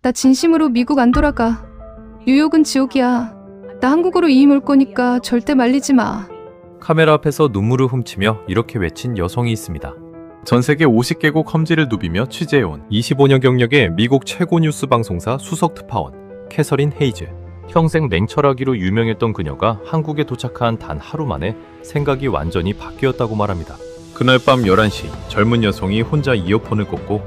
나 진심으로 미국 안 돌아가. 뉴욕은 지옥이야. 나 한국으로 이민 올 거니까 절대 말리지 마. 카메라 앞에서 눈물을 훔치며 이렇게 외친 여성이 있습니다. 전 세계 50개국 험지를 누비며 취재해온 25년 경력의 미국 최고 뉴스 방송사 수석 특파원 캐서린 헤이즈. 평생 냉철하기로 유명했던 그녀가 한국에 도착한 단 하루 만에 생각이 완전히 바뀌었다고 말합니다. 그날 밤 11시 젊은 여성이 혼자 이어폰을 꽂고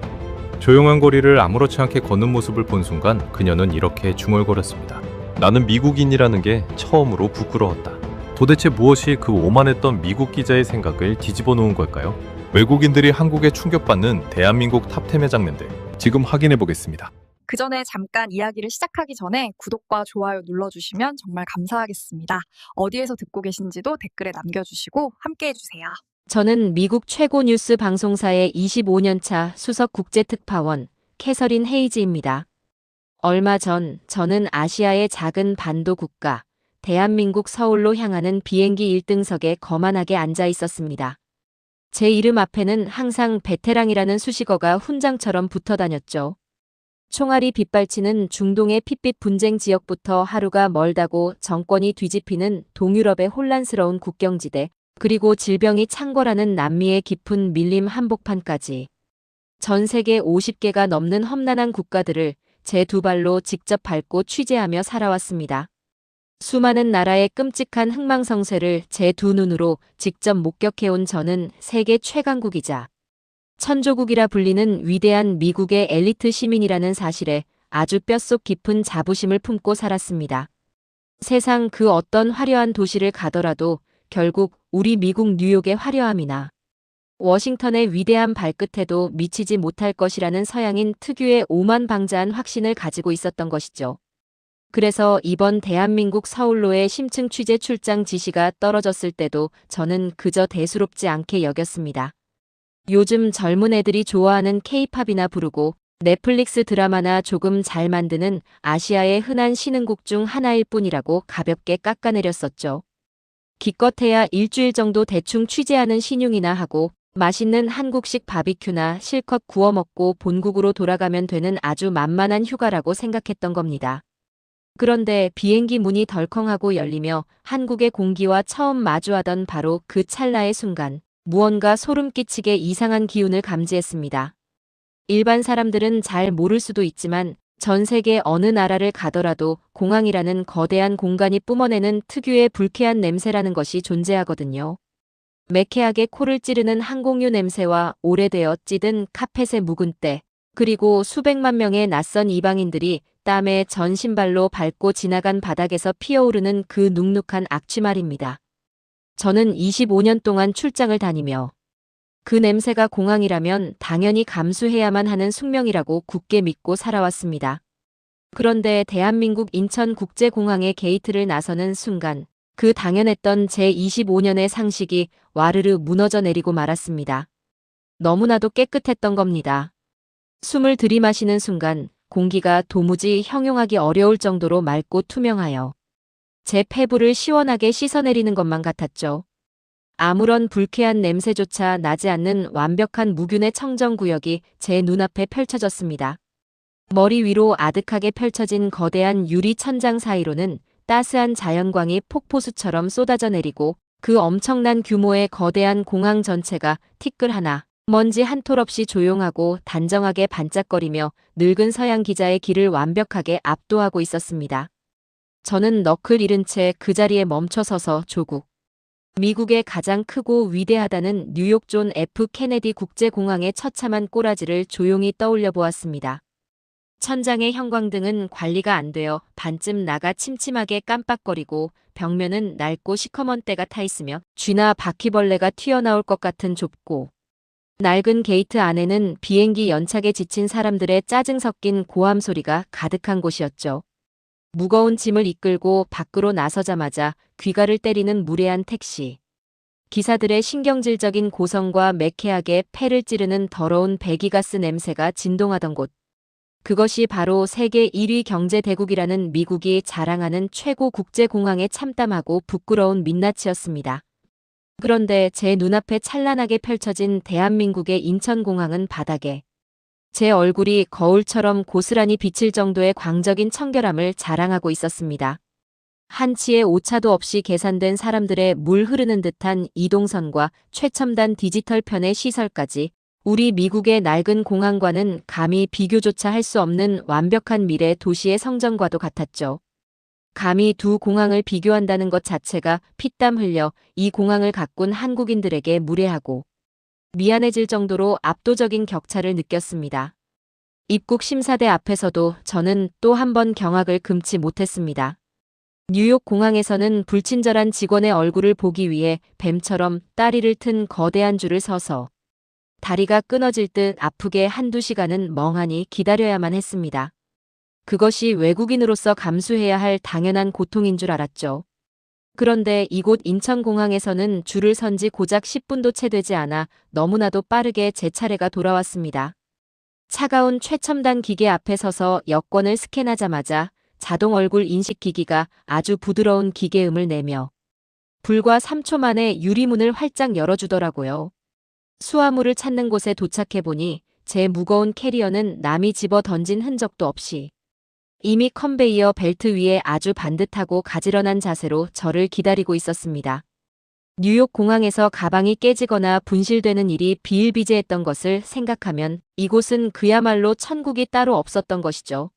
조용한 거리를 아무렇지 않게 걷는 모습을 본 순간 그녀는 이렇게 중얼거렸습니다. 나는 미국인이라는 게 처음으로 부끄러웠다. 도대체 무엇이 그 오만했던 미국 기자의 생각을 뒤집어 놓은 걸까요? 외국인들이 한국에 충격받는 대한민국 탑10의 장면들 지금 확인해 보겠습니다. 그 전에 잠깐 이야기를 시작하기 전에 구독과 좋아요 눌러주시면 정말 감사하겠습니다. 어디에서 듣고 계신지도 댓글에 남겨주시고 함께 해주세요. 저는 미국 최고 뉴스 방송사의 25년차 수석 국제특파원 캐서린 헤이즈입니다. 얼마 전 저는 아시아의 작은 반도 국가 대한민국 서울로 향하는 비행기 1등석에 거만하게 앉아 있었습니다. 제 이름 앞에는 항상 베테랑이라는 수식어가 훈장처럼 붙어 다녔죠. 총알이 빗발치는 중동의 핏빛 분쟁 지역부터 하루가 멀다고 정권이 뒤집히는 동유럽의 혼란스러운 국경지대, 그리고 질병이 창궐하는 남미의 깊은 밀림 한복판까지 전 세계 50개가 넘는 험난한 국가들을 제 두 발로 직접 밟고 취재하며 살아왔습니다. 수많은 나라의 끔찍한 흥망성쇠를 제 두 눈으로 직접 목격해온 저는 세계 최강국이자 천조국이라 불리는 위대한 미국의 엘리트 시민이라는 사실에 아주 뼛속 깊은 자부심을 품고 살았습니다. 세상 그 어떤 화려한 도시를 가더라도 결국 우리 미국 뉴욕의 화려함이나 워싱턴의 위대한 발끝에도 미치지 못할 것이라는 서양인 특유의 오만방자한 확신을 가지고 있었던 것이죠. 그래서 이번 대한민국 서울로의 심층 취재 출장 지시가 떨어졌을 때도 저는 그저 대수롭지 않게 여겼습니다. 요즘 젊은 애들이 좋아하는 K-팝이나 부르고 넷플릭스 드라마나 조금 잘 만드는 아시아의 흔한 신흥국 중 하나일 뿐이라고 가볍게 깎아내렸었죠. 기껏해야 일주일 정도 대충 취재하는 신용이나 하고 맛있는 한국식 바비큐나 실컷 구워 먹고 본국으로 돌아가면 되는 아주 만만한 휴가라고 생각했던 겁니다. 그런데 비행기 문이 덜컹하고 열리며 한국의 공기와 처음 마주하던 바로 그 찰나의 순간 무언가 소름 끼치게 이상한 기운을 감지했습니다. 일반 사람들은 잘 모를 수도 있지만 전 세계 어느 나라를 가더라도 공항이라는 거대한 공간이 뿜어내는 특유의 불쾌한 냄새라는 것이 존재하거든요. 매캐하게 코를 찌르는 항공유 냄새와 오래되어 찌든 카펫의 묵은 때, 그리고 수백만 명의 낯선 이방인들이 땀에 전 신발로 밟고 지나간 바닥에서 피어오르는 그 눅눅한 악취 말입니다. 저는 25년 동안 출장을 다니며 그 냄새가 공항이라면 당연히 감수해야만 하는 숙명이라고 굳게 믿고 살아왔습니다. 그런데 대한민국 인천국제공항의 게이트를 나서는 순간 그 당연했던 제 25년의 상식이 와르르 무너져 내리고 말았습니다. 너무나도 깨끗했던 겁니다. 숨을 들이마시는 순간 공기가 도무지 형용하기 어려울 정도로 맑고 투명하여 제 폐부를 시원하게 씻어내리는 것만 같았죠. 아무런 불쾌한 냄새조차 나지 않는 완벽한 무균의 청정구역이 제 눈앞에 펼쳐졌습니다. 머리 위로 아득하게 펼쳐진 거대한 유리 천장 사이로는 따스한 자연광이 폭포수처럼 쏟아져 내리고 그 엄청난 규모의 거대한 공항 전체가 티끌 하나, 먼지 한 톨 없이 조용하고 단정하게 반짝거리며 늙은 서양 기자의 길을 완벽하게 압도하고 있었습니다. 저는 너클 잃은 채 그 자리에 멈춰서서 조국. 미국의 가장 크고 위대하다는 뉴욕 존 F 케네디 국제공항의 처참한 꼬라지를 조용히 떠올려 보았습니다. 천장의 형광등은 관리가 안 되어 반쯤 나가 침침하게 깜빡거리고 벽면은 낡고 시커먼 때가 타 있으며 쥐나 바퀴벌레가 튀어나올 것 같은 좁고 낡은 게이트 안에는 비행기 연착에 지친 사람들의 짜증 섞인 고함 소리가 가득한 곳이었죠. 무거운 짐을 이끌고 밖으로 나서자마자 귀가를 때리는 무례한 택시. 기사들의 신경질적인 고성과 매캐하게 폐를 찌르는 더러운 배기가스 냄새가 진동하던 곳. 그것이 바로 세계 1위 경제대국이라는 미국이 자랑하는 최고 국제공항의 참담하고 부끄러운 민낯이었습니다. 그런데 제 눈앞에 찬란하게 펼쳐진 대한민국의 인천공항은 바닥에 제 얼굴이 거울처럼 고스란히 비칠 정도의 광적인 청결함을 자랑하고 있었습니다. 한치의 오차도 없이 계산된 사람들의 물 흐르는 듯한 이동선과 최첨단 디지털 편의 시설까지 우리 미국의 낡은 공항과는 감히 비교조차 할 수 없는 완벽한 미래 도시의 성전과도 같았죠. 감히 두 공항을 비교한다는 것 자체가 피땀 흘려 이 공항을 가꾼 한국인들에게 무례하고 미안해질 정도로 압도적인 격차를 느꼈습니다. 입국 심사대 앞에서도 저는 또 한 번 경악을 금치 못했습니다. 뉴욕 공항에서는 불친절한 직원의 얼굴을 보기 위해 뱀처럼 다리를 튼 거대한 줄을 서서 다리가 끊어질 듯 아프게 한두 시간은 멍하니 기다려야만 했습니다. 그것이 외국인으로서 감수해야 할 당연한 고통인 줄 알았죠. 그런데 이곳 인천공항에서는 줄을 선 지 고작 10분도 채 되지 않아 너무나도 빠르게 제 차례가 돌아왔습니다. 차가운 최첨단 기계 앞에 서서 여권을 스캔하자마자 자동 얼굴 인식 기기가 아주 부드러운 기계음을 내며 불과 3초 만에 유리문을 활짝 열어주더라고요. 수화물을 찾는 곳에 도착해보니 제 무거운 캐리어는 남이 집어 던진 흔적도 없이 이미 컨베이어 벨트 위에 아주 반듯하고 가지런한 자세로 저를 기다리고 있었습니다. 뉴욕 공항에서 가방이 깨지거나 분실되는 일이 비일비재했던 것을 생각하면 이곳은 그야말로 천국이 따로 없었던 것이죠.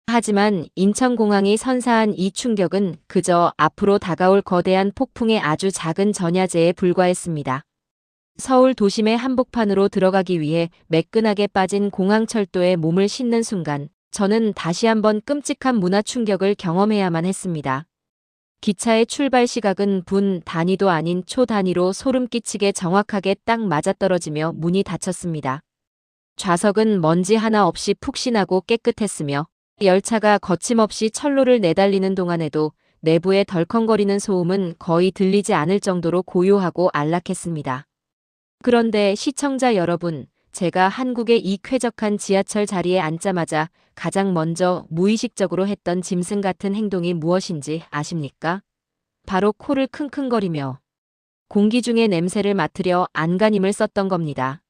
하지만 인천공항이 선사한 이 충격은 그저 앞으로 다가올 거대한 폭풍의 아주 작은 전야제에 불과했습니다. 서울 도심의 한복판으로 들어가기 위해 매끈하게 빠진 공항철도에 몸을 싣는 순간 저는 다시 한번 끔찍한 문화 충격을 경험해야만 했습니다. 기차의 출발 시각은 분 단위도 아닌 초 단위로 소름 끼치게 정확하게 딱 맞아떨어지며 문이 닫혔습니다. 좌석은 먼지 하나 없이 푹신하고 깨끗했으며 열차가 거침없이 철로를 내달리는 동안에도 내부의 덜컹거리는 소음은 거의 들리지 않을 정도로 고요하고 안락했습니다. 그런데 시청자 여러분, 제가 한국의 이 쾌적한 지하철 자리에 앉자마자 가장 먼저 무의식적으로 했던 짐승 같은 행동이 무엇인지 아십니까? 바로 코를 킁킁거리며 공기 중의 냄새를 맡으려 안간힘을 썼던 겁니다.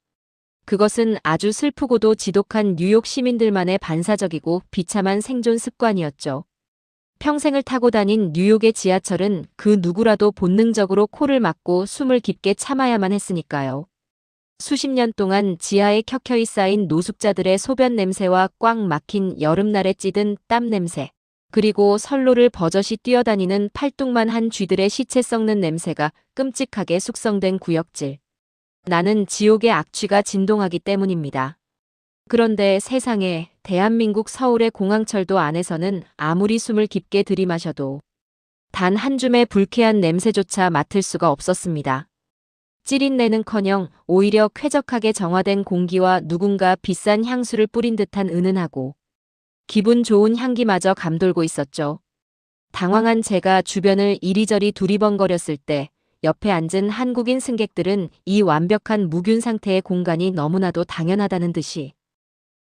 그것은 아주 슬프고도 지독한 뉴욕 시민들만의 반사적이고 비참한 생존 습관이었죠. 평생을 타고 다닌 뉴욕의 지하철은 그 누구라도 본능적으로 코를 막고 숨을 깊게 참아야만 했으니까요. 수십 년 동안 지하에 켜켜이 쌓인 노숙자들의 소변 냄새와 꽉 막힌 여름날에 찌든 땀 냄새, 그리고 선로를 버젓이 뛰어다니는 팔뚝만한 쥐들의 시체 썩는 냄새가 끔찍하게 숙성된 구역질. 나는 지옥의 악취가 진동하기 때문입니다. 그런데 세상에, 대한민국 서울의 공항철도 안에서는 아무리 숨을 깊게 들이마셔도 단 한 줌의 불쾌한 냄새조차 맡을 수가 없었습니다. 찌릿내는커녕 오히려 쾌적하게 정화된 공기와 누군가 비싼 향수를 뿌린 듯한 은은하고 기분 좋은 향기마저 감돌고 있었죠. 당황한 제가 주변을 이리저리 두리번거렸을 때 옆에 앉은 한국인 승객들은 이 완벽한 무균 상태의 공간이 너무나도 당연하다는 듯이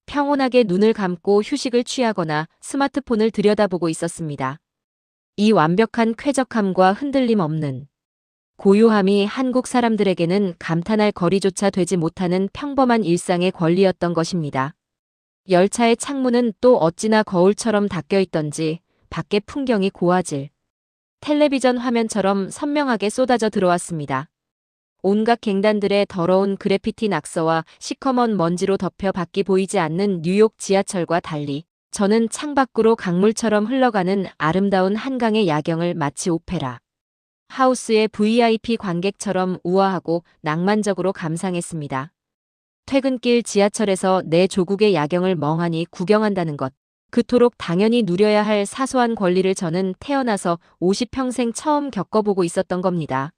평온하게 눈을 감고 휴식을 취하거나 스마트폰을 들여다보고 있었습니다. 이 완벽한 쾌적함과 흔들림 없는 고요함이 한국 사람들에게는 감탄할 거리조차 되지 못하는 평범한 일상의 권리였던 것입니다. 열차의 창문은 또 어찌나 거울처럼 닫혀 있던지 밖의 풍경이 고화질, 텔레비전 화면처럼 선명하게 쏟아져 들어왔습니다. 온갖 갱단들의 더러운 그래피티 낙서와 시커먼 먼지로 덮여 밖이 보이지 않는 뉴욕 지하철과 달리 저는 창밖으로 강물처럼 흘러가는 아름다운 한강의 야경을 마치 오페라 하우스의 VIP 관객처럼 우아하고 낭만적으로 감상했습니다. 퇴근길 지하철에서 내 조국의 야경을 멍하니 구경한다는 것, 그토록 당연히 누려야 할 사소한 권리를 저는 태어나서 50평생 처음 겪어보고 있었던 겁니다.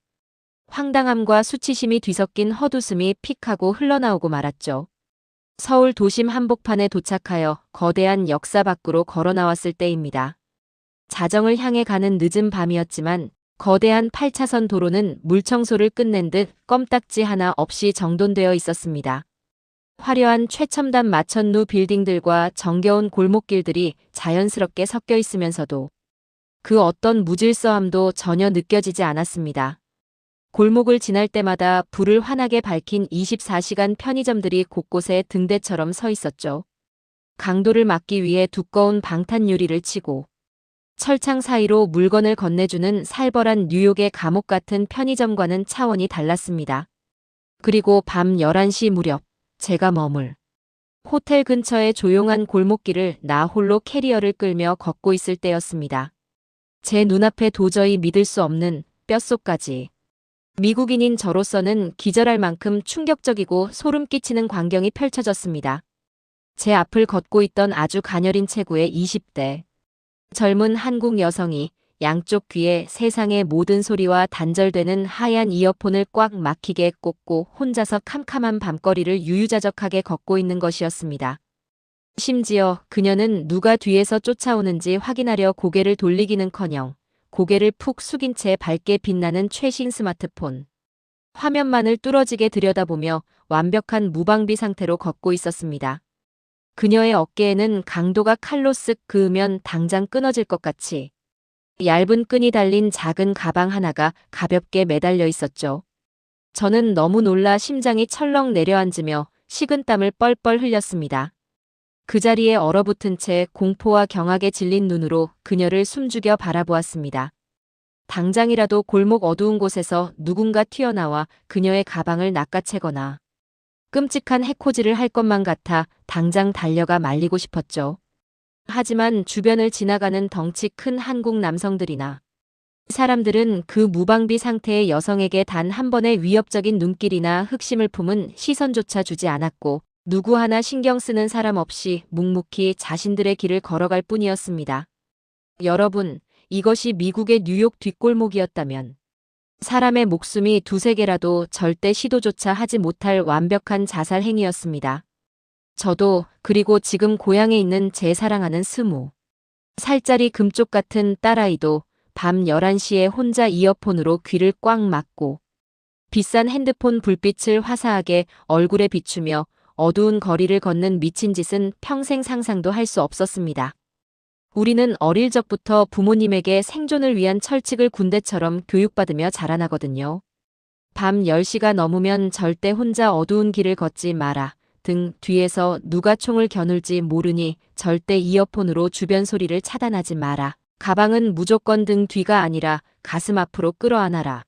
황당함과 수치심이 뒤섞인 헛웃음이 픽하고 흘러나오고 말았죠. 서울 도심 한복판에 도착하여 거대한 역사 밖으로 걸어 나왔을 때입니다. 자정을 향해 가는 늦은 밤이었지만 거대한 8차선 도로는 물청소를 끝낸 듯 껌딱지 하나 없이 정돈되어 있었습니다. 화려한 최첨단 마천루 빌딩들과 정겨운 골목길들이 자연스럽게 섞여 있으면서도 그 어떤 무질서함도 전혀 느껴지지 않았습니다. 골목을 지날 때마다 불을 환하게 밝힌 24시간 편의점들이 곳곳에 등대처럼 서 있었죠. 강도를 막기 위해 두꺼운 방탄 유리를 치고 철창 사이로 물건을 건네주는 살벌한 뉴욕의 감옥 같은 편의점과는 차원이 달랐습니다. 그리고 밤 11시 무렵 제가 머물 호텔 근처의 조용한 골목길을 나 홀로 캐리어를 끌며 걷고 있을 때였습니다. 제 눈앞에 도저히 믿을 수 없는 뼛속까지 미국인인 저로서는 기절할 만큼 충격적이고 소름 끼치는 광경이 펼쳐졌습니다. 제 앞을 걷고 있던 아주 가녀린 체구의 20대 젊은 한국 여성이 양쪽 귀에 세상의 모든 소리와 단절되는 하얀 이어폰을 꽉 막히게 꽂고 혼자서 캄캄한 밤거리를 유유자적하게 걷고 있는 것이었습니다. 심지어 그녀는 누가 뒤에서 쫓아오는지 확인하려 고개를 돌리기는커녕 고개를 푹 숙인 채 밝게 빛나는 최신 스마트폰 화면만을 뚫어지게 들여다보며 완벽한 무방비 상태로 걷고 있었습니다. 그녀의 어깨에는 강도가 칼로 쓱 그으면 당장 끊어질 것 같이 얇은 끈이 달린 작은 가방 하나가 가볍게 매달려 있었죠. 저는 너무 놀라 심장이 철렁 내려앉으며 식은땀을 뻘뻘 흘렸습니다. 그 자리에 얼어붙은 채 공포와 경악에 질린 눈으로 그녀를 숨죽여 바라보았습니다. 당장이라도 골목 어두운 곳에서 누군가 튀어나와 그녀의 가방을 낚아채거나 끔찍한 해코지를 할 것만 같아 당장 달려가 말리고 싶었죠. 하지만 주변을 지나가는 덩치 큰 한국 남성들이나 사람들은 그 무방비 상태의 여성에게 단 한 번의 위협적인 눈길이나 흑심을 품은 시선조차 주지 않았고 누구 하나 신경 쓰는 사람 없이 묵묵히 자신들의 길을 걸어갈 뿐이었습니다. 여러분, 이것이 미국의 뉴욕 뒷골목이었다면 사람의 목숨이 두세 개라도 절대 시도조차 하지 못할 완벽한 자살 행위였습니다. 저도 그리고 지금 고향에 있는 제 사랑하는 20살짜리 금쪽 같은 딸아이도 밤 11시에 혼자 이어폰으로 귀를 꽉 막고 비싼 핸드폰 불빛을 화사하게 얼굴에 비추며 어두운 거리를 걷는 미친 짓은 평생 상상도 할 수 없었습니다. 우리는 어릴 적부터 부모님에게 생존을 위한 철칙을 군대처럼 교육받으며 자라나거든요. 밤 10시가 넘으면 절대 혼자 어두운 길을 걷지 마라. 등 뒤에서 누가 총을 겨눌지 모르니 절대 이어폰으로 주변 소리를 차단하지 마라. 가방은 무조건 등 뒤가 아니라 가슴 앞으로 끌어안아라.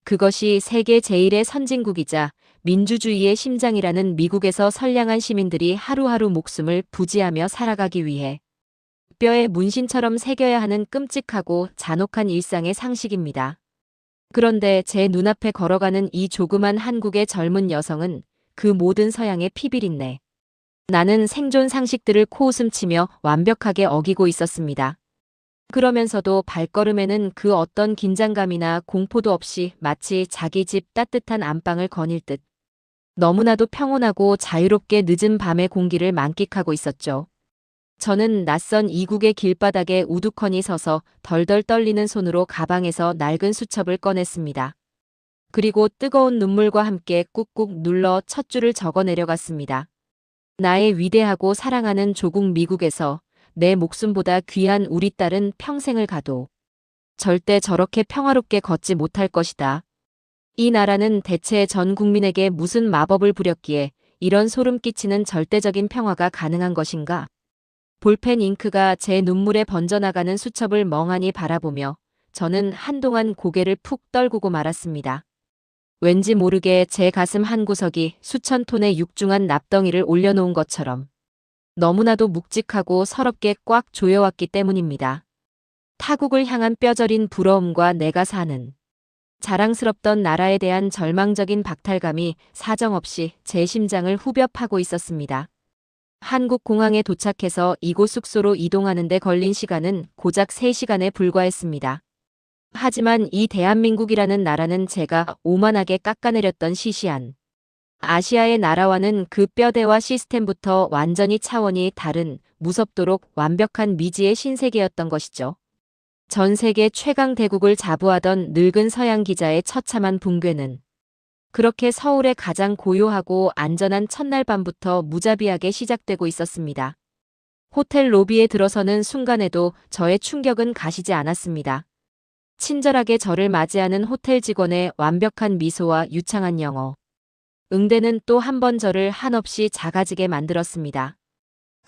그것이 세계 제1의 선진국이자 민주주의의 심장이라는 미국에서 선량한 시민들이 하루하루 목숨을 부지하며 살아가기 위해 뼈에 문신처럼 새겨야 하는 끔찍하고 잔혹한 일상의 상식입니다. 그런데 제 눈앞에 걸어가는 이 조그만 한국의 젊은 여성은 그 모든 서양의 피비린내. 나는 생존 상식들을 코웃음치며 완벽하게 어기고 있었습니다. 그러면서도 발걸음에는 그 어떤 긴장감이나 공포도 없이 마치 자기 집 따뜻한 안방을 거닐 듯 너무나도 평온하고 자유롭게 늦은 밤의 공기를 만끽하고 있었죠. 저는 낯선 이국의 길바닥에 우두커니 서서 덜덜 떨리는 손으로 가방에서 낡은 수첩을 꺼냈습니다. 그리고 뜨거운 눈물과 함께 꾹꾹 눌러 첫 줄을 적어 내려갔습니다. 나의 위대하고 사랑하는 조국 미국에서 내 목숨보다 귀한 우리 딸은 평생을 가도 절대 저렇게 평화롭게 걷지 못할 것이다. 이 나라는 대체 전 국민에게 무슨 마법을 부렸기에 이런 소름 끼치는 절대적인 평화가 가능한 것인가? 볼펜 잉크가 제 눈물에 번져나가는 수첩을 멍하니 바라보며 저는 한동안 고개를 푹 떨구고 말았습니다. 왠지 모르게 제 가슴 한구석이 수천 톤의 육중한 납덩이를 올려놓은 것처럼 너무나도 묵직하고 서럽게 꽉 조여왔기 때문입니다. 타국을 향한 뼈저린 부러움과 내가 사는 자랑스럽던 나라에 대한 절망적인 박탈감이 사정없이 제 심장을 후벼 파고 있었습니다. 한국 공항에 도착해서 이곳 숙소로 이동하는 데 걸린 시간은 고작 3시간에 불과했습니다. 하지만 이 대한민국이라는 나라는 제가 오만하게 깎아내렸던 시시한 아시아의 나라와는 그 뼈대와 시스템부터 완전히 차원이 다른 무섭도록 완벽한 미지의 신세계였던 것이죠. 전 세계 최강 대국을 자부하던 늙은 서양 기자의 처참한 붕괴는 그렇게 서울의 가장 고요하고 안전한 첫날 밤부터 무자비하게 시작되고 있었습니다. 호텔 로비에 들어서는 순간에도 저의 충격은 가시지 않았습니다. 친절하게 저를 맞이하는 호텔 직원의 완벽한 미소와 유창한 영어. 응대는 또 한 번 저를 한없이 작아지게 만들었습니다.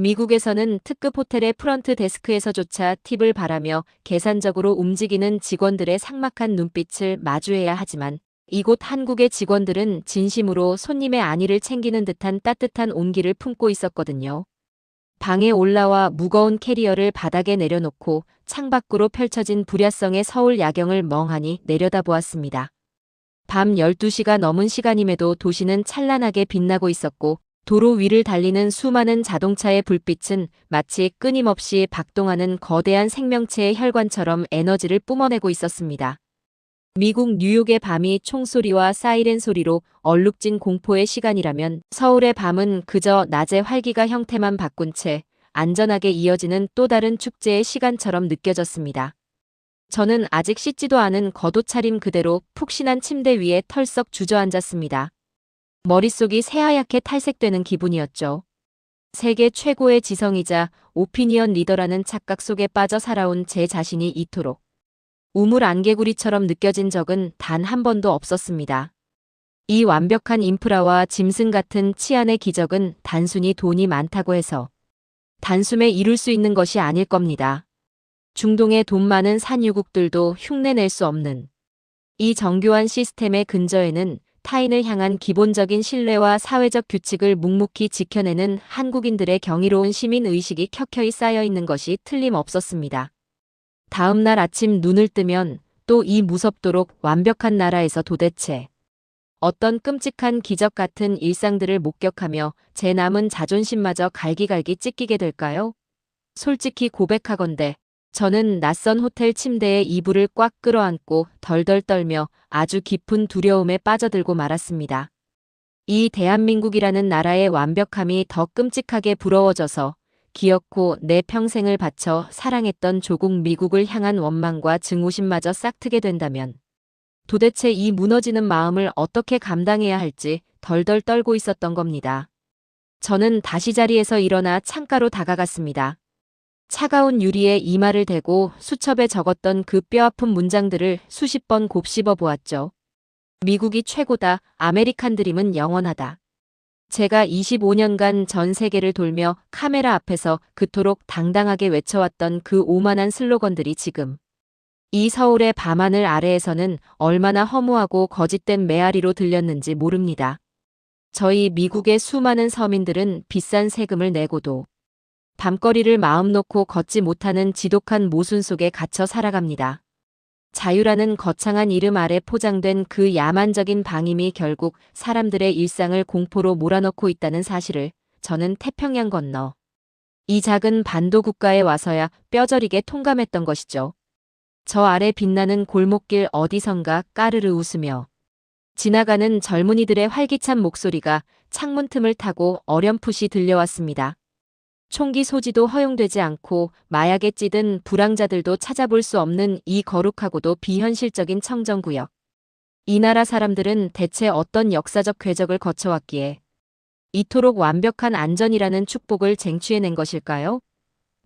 미국에서는 특급 호텔의 프런트 데스크에서조차 팁을 바라며 계산적으로 움직이는 직원들의 삭막한 눈빛을 마주해야 하지만 이곳 한국의 직원들은 진심으로 손님의 안위를 챙기는 듯한 따뜻한 온기를 품고 있었거든요. 방에 올라와 무거운 캐리어를 바닥에 내려놓고 창밖으로 펼쳐진 불야성의 서울 야경을 멍하니 내려다보았습니다. 밤 12시가 넘은 시간임에도 도시는 찬란하게 빛나고 있었고 도로 위를 달리는 수많은 자동차의 불빛은 마치 끊임없이 박동하는 거대한 생명체의 혈관처럼 에너지를 뿜어내고 있었습니다. 미국 뉴욕의 밤이 총소리와 사이렌 소리로 얼룩진 공포의 시간이라면 서울의 밤은 그저 낮의 활기가 형태만 바꾼 채 안전하게 이어지는 또 다른 축제의 시간처럼 느껴졌습니다. 저는 아직 씻지도 않은 겉옷차림 그대로 푹신한 침대 위에 털썩 주저앉았습니다. 머릿속이 새하얗게 탈색되는 기분이었죠. 세계 최고의 지성이자 오피니언 리더라는 착각 속에 빠져 살아온 제 자신이 이토록 우물 안개구리처럼 느껴진 적은 단 한 번도 없었습니다. 이 완벽한 인프라와 짐승 같은 치안의 기적은 단순히 돈이 많다고 해서 단숨에 이룰 수 있는 것이 아닐 겁니다. 중동의 돈 많은 산유국들도 흉내낼 수 없는 이 정교한 시스템의 근저에는 타인을 향한 기본적인 신뢰와 사회적 규칙을 묵묵히 지켜내는 한국인들의 경이로운 시민의식이 켜켜이 쌓여 있는 것이 틀림없었습니다. 다음 날 아침 눈을 뜨면 또 이 무섭도록 완벽한 나라에서 도대체 어떤 끔찍한 기적 같은 일상들을 목격하며 제 남은 자존심마저 갈기갈기 찢기게 될까요? 솔직히 고백하건대 저는 낯선 호텔 침대에 이불을 꽉 끌어안고 덜덜 떨며 아주 깊은 두려움에 빠져들고 말았습니다. 이 대한민국이라는 나라의 완벽함이 더 끔찍하게 부러워져서 기어코 내 평생을 바쳐 사랑했던 조국 미국을 향한 원망과 증오심마저 싹트게 된다면 도대체 이 무너지는 마음을 어떻게 감당해야 할지 덜덜 떨고 있었던 겁니다. 저는 다시 자리에서 일어나 창가로 다가갔습니다. 차가운 유리에 이마를 대고 수첩에 적었던 그 뼈아픈 문장들을 수십 번 곱씹어 보았죠. 미국이 최고다. 아메리칸 드림은 영원하다. 제가 25년간 전 세계를 돌며 카메라 앞에서 그토록 당당하게 외쳐왔던 그 오만한 슬로건들이 지금 이 서울의 밤하늘 아래에서는 얼마나 허무하고 거짓된 메아리로 들렸는지 모릅니다. 저희 미국의 수많은 서민들은 비싼 세금을 내고도 밤거리를 마음 놓고 걷지 못하는 지독한 모순 속에 갇혀 살아갑니다. 자유라는 거창한 이름 아래 포장된 그 야만적인 방임이 결국 사람들의 일상을 공포로 몰아넣고 있다는 사실을 저는 태평양 건너 이 작은 반도 국가에 와서야 뼈저리게 통감했던 것이죠. 저 아래 빛나는 골목길 어디선가 까르르 웃으며 지나가는 젊은이들의 활기찬 목소리가 창문 틈을 타고 어렴풋이 들려왔습니다. 총기 소지도 허용되지 않고 마약에 찌든 불황자들도 찾아볼 수 없는 이 거룩하고도 비현실적인 청정구역. 이 나라 사람들은 대체 어떤 역사적 궤적을 거쳐왔기에 이토록 완벽한 안전이라는 축복을 쟁취해낸 것일까요?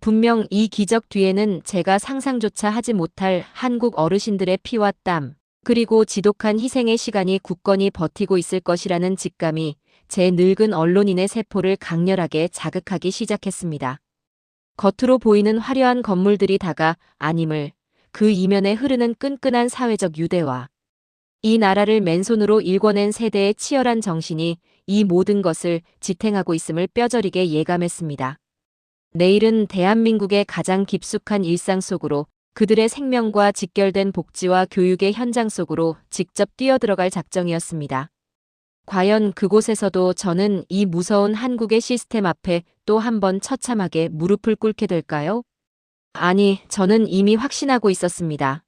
분명 이 기적 뒤에는 제가 상상조차 하지 못할 한국 어르신들의 피와 땀, 그리고 지독한 희생의 시간이 굳건히 버티고 있을 것이라는 직감이 제 늙은 언론인의 세포를 강렬하게 자극하기 시작했습니다. 겉으로 보이는 화려한 건물들이 다가 아님을 그 이면에 흐르는 끈끈한 사회적 유대와 이 나라를 맨손으로 일궈낸 세대의 치열한 정신이 이 모든 것을 지탱하고 있음을 뼈저리게 예감했습니다. 내일은 대한민국의 가장 깊숙한 일상 속으로 그들의 생명과 직결된 복지와 교육의 현장 속으로 직접 뛰어들어갈 작정이었습니다. 과연 그곳에서도 저는 이 무서운 한국의 시스템 앞에 또 한 번 처참하게 무릎을 꿇게 될까요? 아니, 저는 이미 확신하고 있었습니다.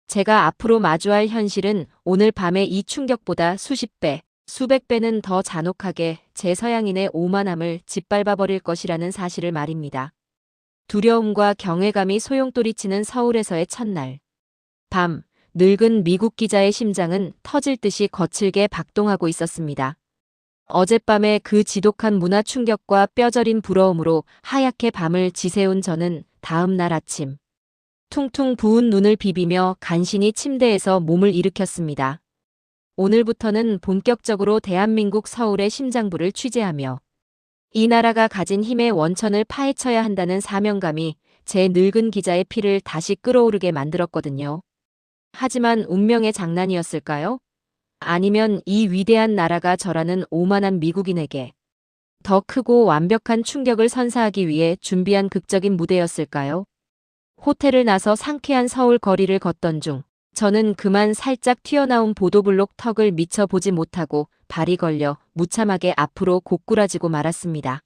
제가 앞으로 마주할 현실은 오늘 밤의 이 충격보다 수십 배, 수백 배는 더 잔혹하게 제 서양인의 오만함을 짓밟아버릴 것이라는 사실을 말입니다. 두려움과 경외감이 소용돌이치는 서울에서의 첫날 밤, 늙은 미국 기자의 심장은 터질 듯이 거칠게 박동하고 있었습니다. 어젯밤의 그 지독한 문화 충격과 뼈저린 부러움으로 하얗게 밤을 지새운 저는 다음 날 아침 퉁퉁 부은 눈을 비비며 간신히 침대에서 몸을 일으켰습니다. 오늘부터는 본격적으로 대한민국 서울의 심장부를 취재하며 이 나라가 가진 힘의 원천을 파헤쳐야 한다는 사명감이 제 늙은 기자의 피를 다시 끓어오르게 만들었거든요. 하지만 운명의 장난이었을까요? 아니면 이 위대한 나라가 저라는 오만한 미국인에게 더 크고 완벽한 충격을 선사하기 위해 준비한 극적인 무대였을까요? 호텔을 나서 상쾌한 서울 거리를 걷던 중 저는 그만 살짝 튀어나온 보도블록 턱을 미처 보지 못하고 발이 걸려 무참하게 앞으로 고꾸라지고 말았습니다.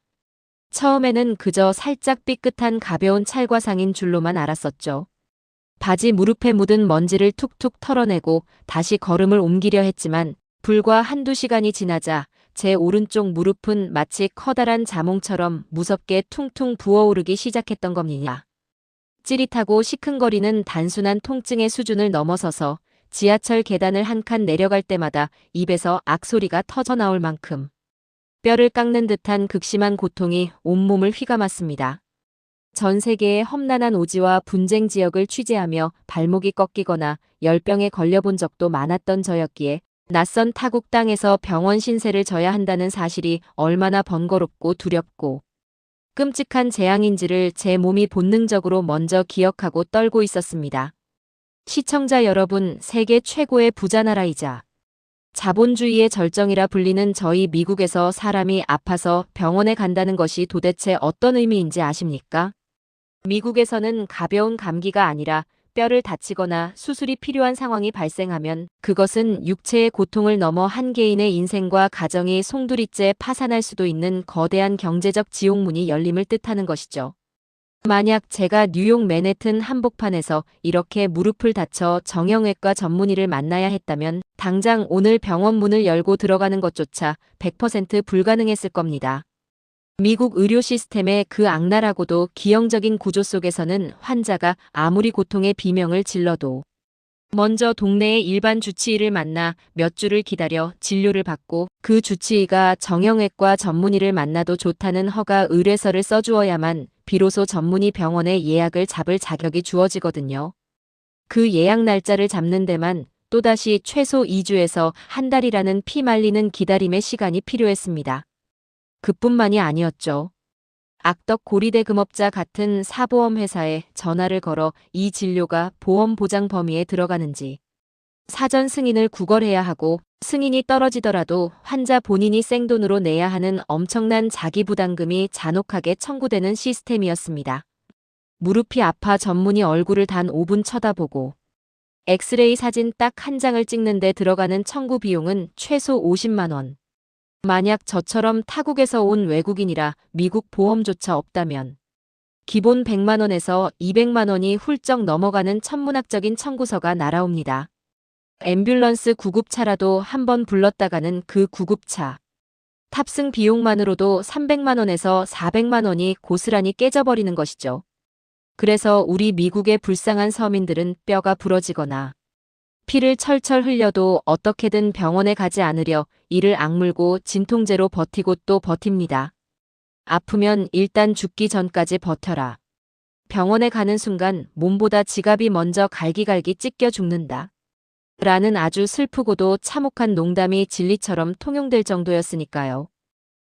처음에는 그저 살짝 삐끗한 가벼운 찰과상인 줄로만 알았었죠. 바지 무릎에 묻은 먼지를 툭툭 털어내고 다시 걸음을 옮기려 했지만 불과 한두 시간이 지나자 제 오른쪽 무릎은 마치 커다란 자몽처럼 무섭게 퉁퉁 부어오르기 시작했던 겁니다. 찌릿하고 시큰거리는 단순한 통증의 수준을 넘어서서 지하철 계단을 한 칸 내려갈 때마다 입에서 악소리가 터져나올 만큼 뼈를 깎는 듯한 극심한 고통이 온몸을 휘감았습니다. 전 세계의 험난한 오지와 분쟁 지역을 취재하며 발목이 꺾이거나 열병에 걸려본 적도 많았던 저였기에 낯선 타국 땅에서 병원 신세를 져야 한다는 사실이 얼마나 번거롭고 두렵고 끔찍한 재앙인지를 제 몸이 본능적으로 먼저 기억하고 떨고 있었습니다. 시청자 여러분, 세계 최고의 부자 나라이자 자본주의의 절정이라 불리는 저희 미국에서 사람이 아파서 병원에 간다는 것이 도대체 어떤 의미인지 아십니까? 미국에서는 가벼운 감기가 아니라 뼈를 다치거나 수술이 필요한 상황이 발생하면 그것은 육체의 고통을 넘어 한 개인의 인생과 가정이 송두리째 파산할 수도 있는 거대한 경제적 지옥문이 열림을 뜻하는 것이죠. 만약 제가 뉴욕 맨해튼 한복판에서 이렇게 무릎을 다쳐 정형외과 전문의를 만나야 했다면 당장 오늘 병원 문을 열고 들어가는 것조차 100% 불가능했을 겁니다. 미국 의료 시스템의 그 악랄하고도 기형적인 구조 속에서는 환자가 아무리 고통의 비명을 질러도 먼저 동네의 일반 주치의를 만나 몇 주를 기다려 진료를 받고 그 주치의가 정형외과 전문의를 만나도 좋다는 허가 의뢰서를 써주어야만 비로소 전문의 병원에 예약을 잡을 자격이 주어지거든요. 그 예약 날짜를 잡는 데만 또다시 최소 2주에서 한 달이라는 피말리는 기다림의 시간이 필요했습니다. 그뿐만이 아니었죠. 악덕 고리대 금업자 같은 사보험 회사에 전화를 걸어 이 진료가 보험 보장 범위에 들어가는지 사전 승인을 구걸해야 하고 승인이 떨어지더라도 환자 본인이 생돈으로 내야 하는 엄청난 자기부담금이 잔혹하게 청구되는 시스템이었습니다. 무릎이 아파 전문의 얼굴을 단 5분 쳐다보고 엑스레이 사진 딱 한 장을 찍는데 들어가는 청구 비용은 최소 50만 원. 만약 저처럼 타국에서 온 외국인이라 미국 보험조차 없다면 기본 100만 원에서 200만 원이 훌쩍 넘어가는 천문학적인 청구서가 날아옵니다. 앰뷸런스 구급차라도 한번 불렀다가는 그 구급차 탑승 비용만으로도 300만 원에서 400만 원이 고스란히 깨져버리는 것이죠. 그래서 우리 미국의 불쌍한 서민들은 뼈가 부러지거나 피를 철철 흘려도 어떻게든 병원에 가지 않으려 이를 악물고 진통제로 버티고 또 버팁니다. 아프면 일단 죽기 전까지 버텨라. 병원에 가는 순간 몸보다 지갑이 먼저 갈기갈기 찢겨 죽는다. 라는 아주 슬프고도 참혹한 농담이 진리처럼 통용될 정도였으니까요.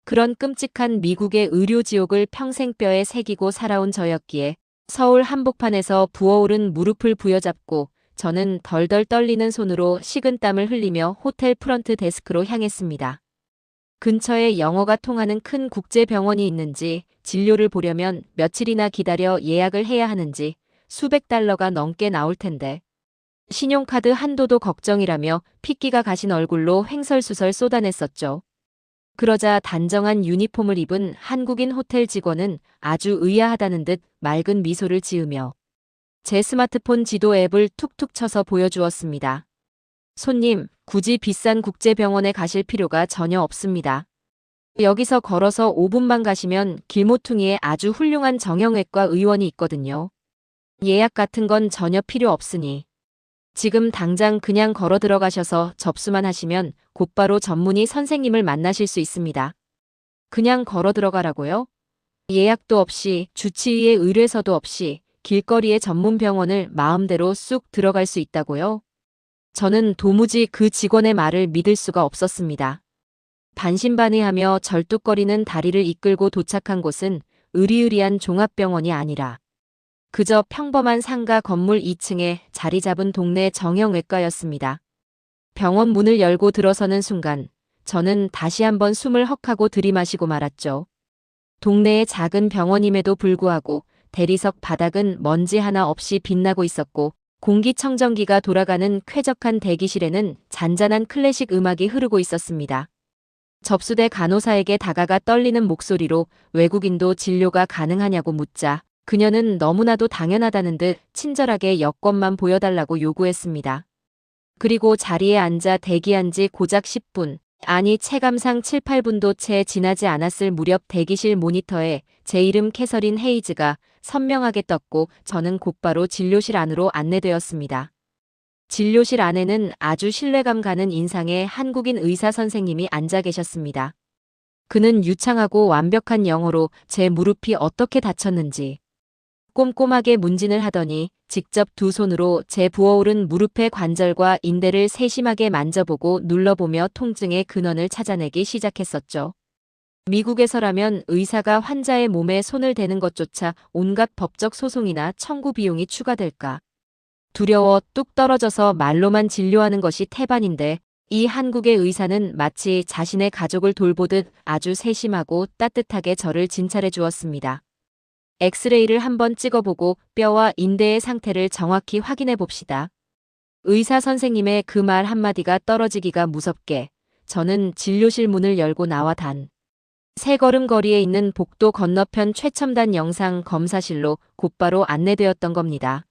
그런 끔찍한 미국의 의료지옥을 평생 뼈에 새기고 살아온 저였기에 서울 한복판에서 부어오른 무릎을 부여잡고 저는 덜덜 떨리는 손으로 식은땀을 흘리며 호텔 프런트 데스크로 향했습니다. 근처에 영어가 통하는 큰 국제병원이 있는지, 진료를 보려면 며칠이나 기다려 예약을 해야 하는지 수백 달러가 넘게 나올 텐데 신용카드 한도도 걱정이라며 핏기가 가신 얼굴로 횡설수설 쏟아냈었죠. 그러자 단정한 유니폼을 입은 한국인 호텔 직원은 아주 의아하다는 듯 맑은 미소를 지으며 제 스마트폰 지도 앱을 툭툭 쳐서 보여주었습니다. 손님, 굳이 비싼 국제병원에 가실 필요가 전혀 없습니다. 여기서 걸어서 5분만 가시면 길모퉁이에 아주 훌륭한 정형외과 의원이 있거든요. 예약 같은 건 전혀 필요 없으니 지금 당장 그냥 걸어 들어가셔서 접수만 하시면 곧바로 전문의 선생님을 만나실 수 있습니다. 그냥 걸어 들어가라고요? 예약도 없이 주치의의 의뢰서도 없이 길거리의 전문 병원을 마음대로 쑥 들어갈 수 있다고요? 저는 도무지 그 직원의 말을 믿을 수가 없었습니다. 반신반의하며 절뚝거리는 다리를 이끌고 도착한 곳은 으리으리한 종합병원이 아니라 그저 평범한 상가 건물 2층에 자리 잡은 동네 정형외과였습니다. 병원 문을 열고 들어서는 순간 저는 다시 한번 숨을 헉하고 들이마시고 말았죠. 동네의 작은 병원임에도 불구하고 대리석 바닥은 먼지 하나 없이 빛나고 있었고 공기청정기가 돌아가는 쾌적한 대기실에는 잔잔한 클래식 음악이 흐르고 있었습니다. 접수대 간호사에게 다가가 떨리는 목소리로 외국인도 진료가 가능하냐고 묻자 그녀는 너무나도 당연하다는 듯 친절하게 여권만 보여달라고 요구했습니다. 그리고 자리에 앉아 대기한 지 고작 10분, 아니 체감상 7, 8분도 채 지나지 않았을 무렵 대기실 모니터에 제 이름 캐서린 헤이즈가 선명하게 떴고 저는 곧바로 진료실 안으로 안내되었습니다. 진료실 안에는 아주 신뢰감 가는 인상의 한국인 의사 선생님이 앉아 계셨습니다. 그는 유창하고 완벽한 영어로 제 무릎이 어떻게 다쳤는지 꼼꼼하게 문진을 하더니 직접 두 손으로 제 부어오른 무릎의 관절과 인대를 세심하게 만져보고 눌러보며 통증의 근원을 찾아내기 시작했었죠. 미국에서라면 의사가 환자의 몸에 손을 대는 것조차 온갖 법적 소송이나 청구 비용이 추가될까 두려워 뚝 떨어져서 말로만 진료하는 것이 태반인데 이 한국의 의사는 마치 자신의 가족을 돌보듯 아주 세심하고 따뜻하게 저를 진찰해 주었습니다. 엑스레이를 한번 찍어보고 뼈와 인대의 상태를 정확히 확인해 봅시다. 의사 선생님의 그 말 한마디가 떨어지기가 무섭게 저는 진료실 문을 열고 나와 세 걸음 거리에 있는 복도 건너편 최첨단 영상 검사실로 곧바로 안내되었던 겁니다.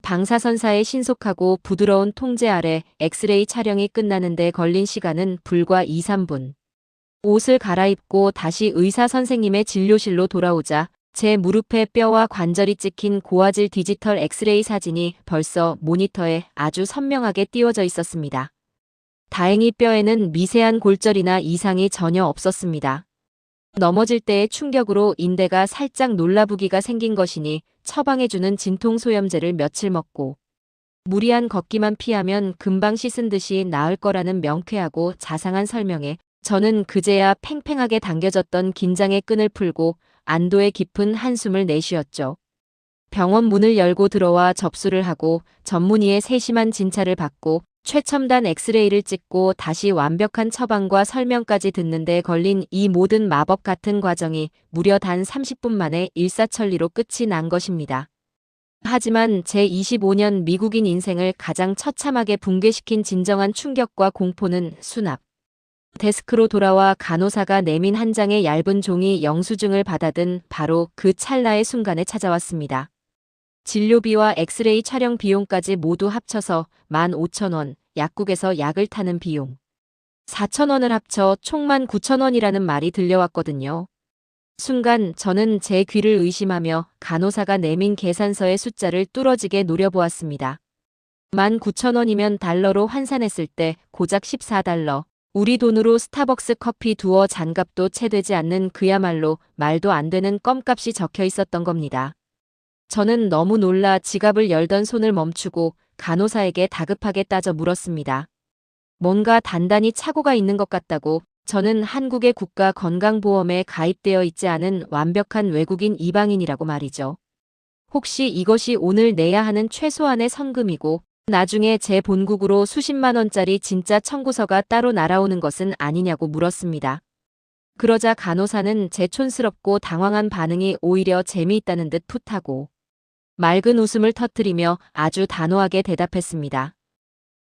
방사선사의 신속하고 부드러운 통제 아래 엑스레이 촬영이 끝나는데 걸린 시간은 불과 2, 3분. 옷을 갈아입고 다시 의사 선생님의 진료실로 돌아오자 제 무릎에 뼈와 관절이 찍힌 고화질 디지털 엑스레이 사진이 벌써 모니터에 아주 선명하게 띄워져 있었습니다. 다행히 뼈에는 미세한 골절이나 이상이 전혀 없었습니다. 넘어질 때의 충격으로 인대가 살짝 놀라부기가 생긴 것이니 처방해주는 진통소염제를 며칠 먹고 무리한 걷기만 피하면 금방 씻은 듯이 나을 거라는 명쾌하고 자상한 설명에 저는 그제야 팽팽하게 당겨졌던 긴장의 끈을 풀고 안도의 깊은 한숨을 내쉬었죠. 병원 문을 열고 들어와 접수를 하고 전문의의 세심한 진찰을 받고 최첨단 엑스레이를 찍고 다시 완벽한 처방과 설명까지 듣는데 걸린 이 모든 마법 같은 과정이 무려 단 30분 만에 일사천리로 끝이 난 것입니다. 하지만 제 25년 미국인 인생을 가장 처참하게 붕괴시킨 진정한 충격과 공포는 수납. 데스크로 돌아와 간호사가 내민 한 장의 얇은 종이 영수증을 받아든 바로 그 찰나의 순간에 찾아왔습니다. 진료비와 엑스레이 촬영 비용까지 모두 합쳐서 15,000원, 약국에서 약을 타는 비용. 4,000원을 합쳐 총 19,000원이라는 말이 들려왔거든요. 순간 저는 제 귀를 의심하며 간호사가 내민 계산서의 숫자를 뚫어지게 노려보았습니다. 19,000원이면 달러로 환산했을 때 고작 14달러. 우리 돈으로 스타벅스 커피 두어 잔값도 채 되지 않는 그야말로 말도 안 되는 껌값이 적혀 있었던 겁니다. 저는 너무 놀라 지갑을 열던 손을 멈추고 간호사에게 다급하게 따져 물었습니다. 뭔가 단단히 착오가 있는 것 같다고. 저는 한국의 국가 건강보험에 가입되어 있지 않은 완벽한 외국인 이방인이라고 말이죠. 혹시 이것이 오늘 내야 하는 최소한의 성금이고 나중에 제 본국으로 수십만 원짜리 진짜 청구서가 따로 날아오는 것은 아니냐고 물었습니다. 그러자 간호사는 제 촌스럽고 당황한 반응이 오히려 재미있다는 듯 풋하고 맑은 웃음을 터뜨리며 아주 단호하게 대답했습니다.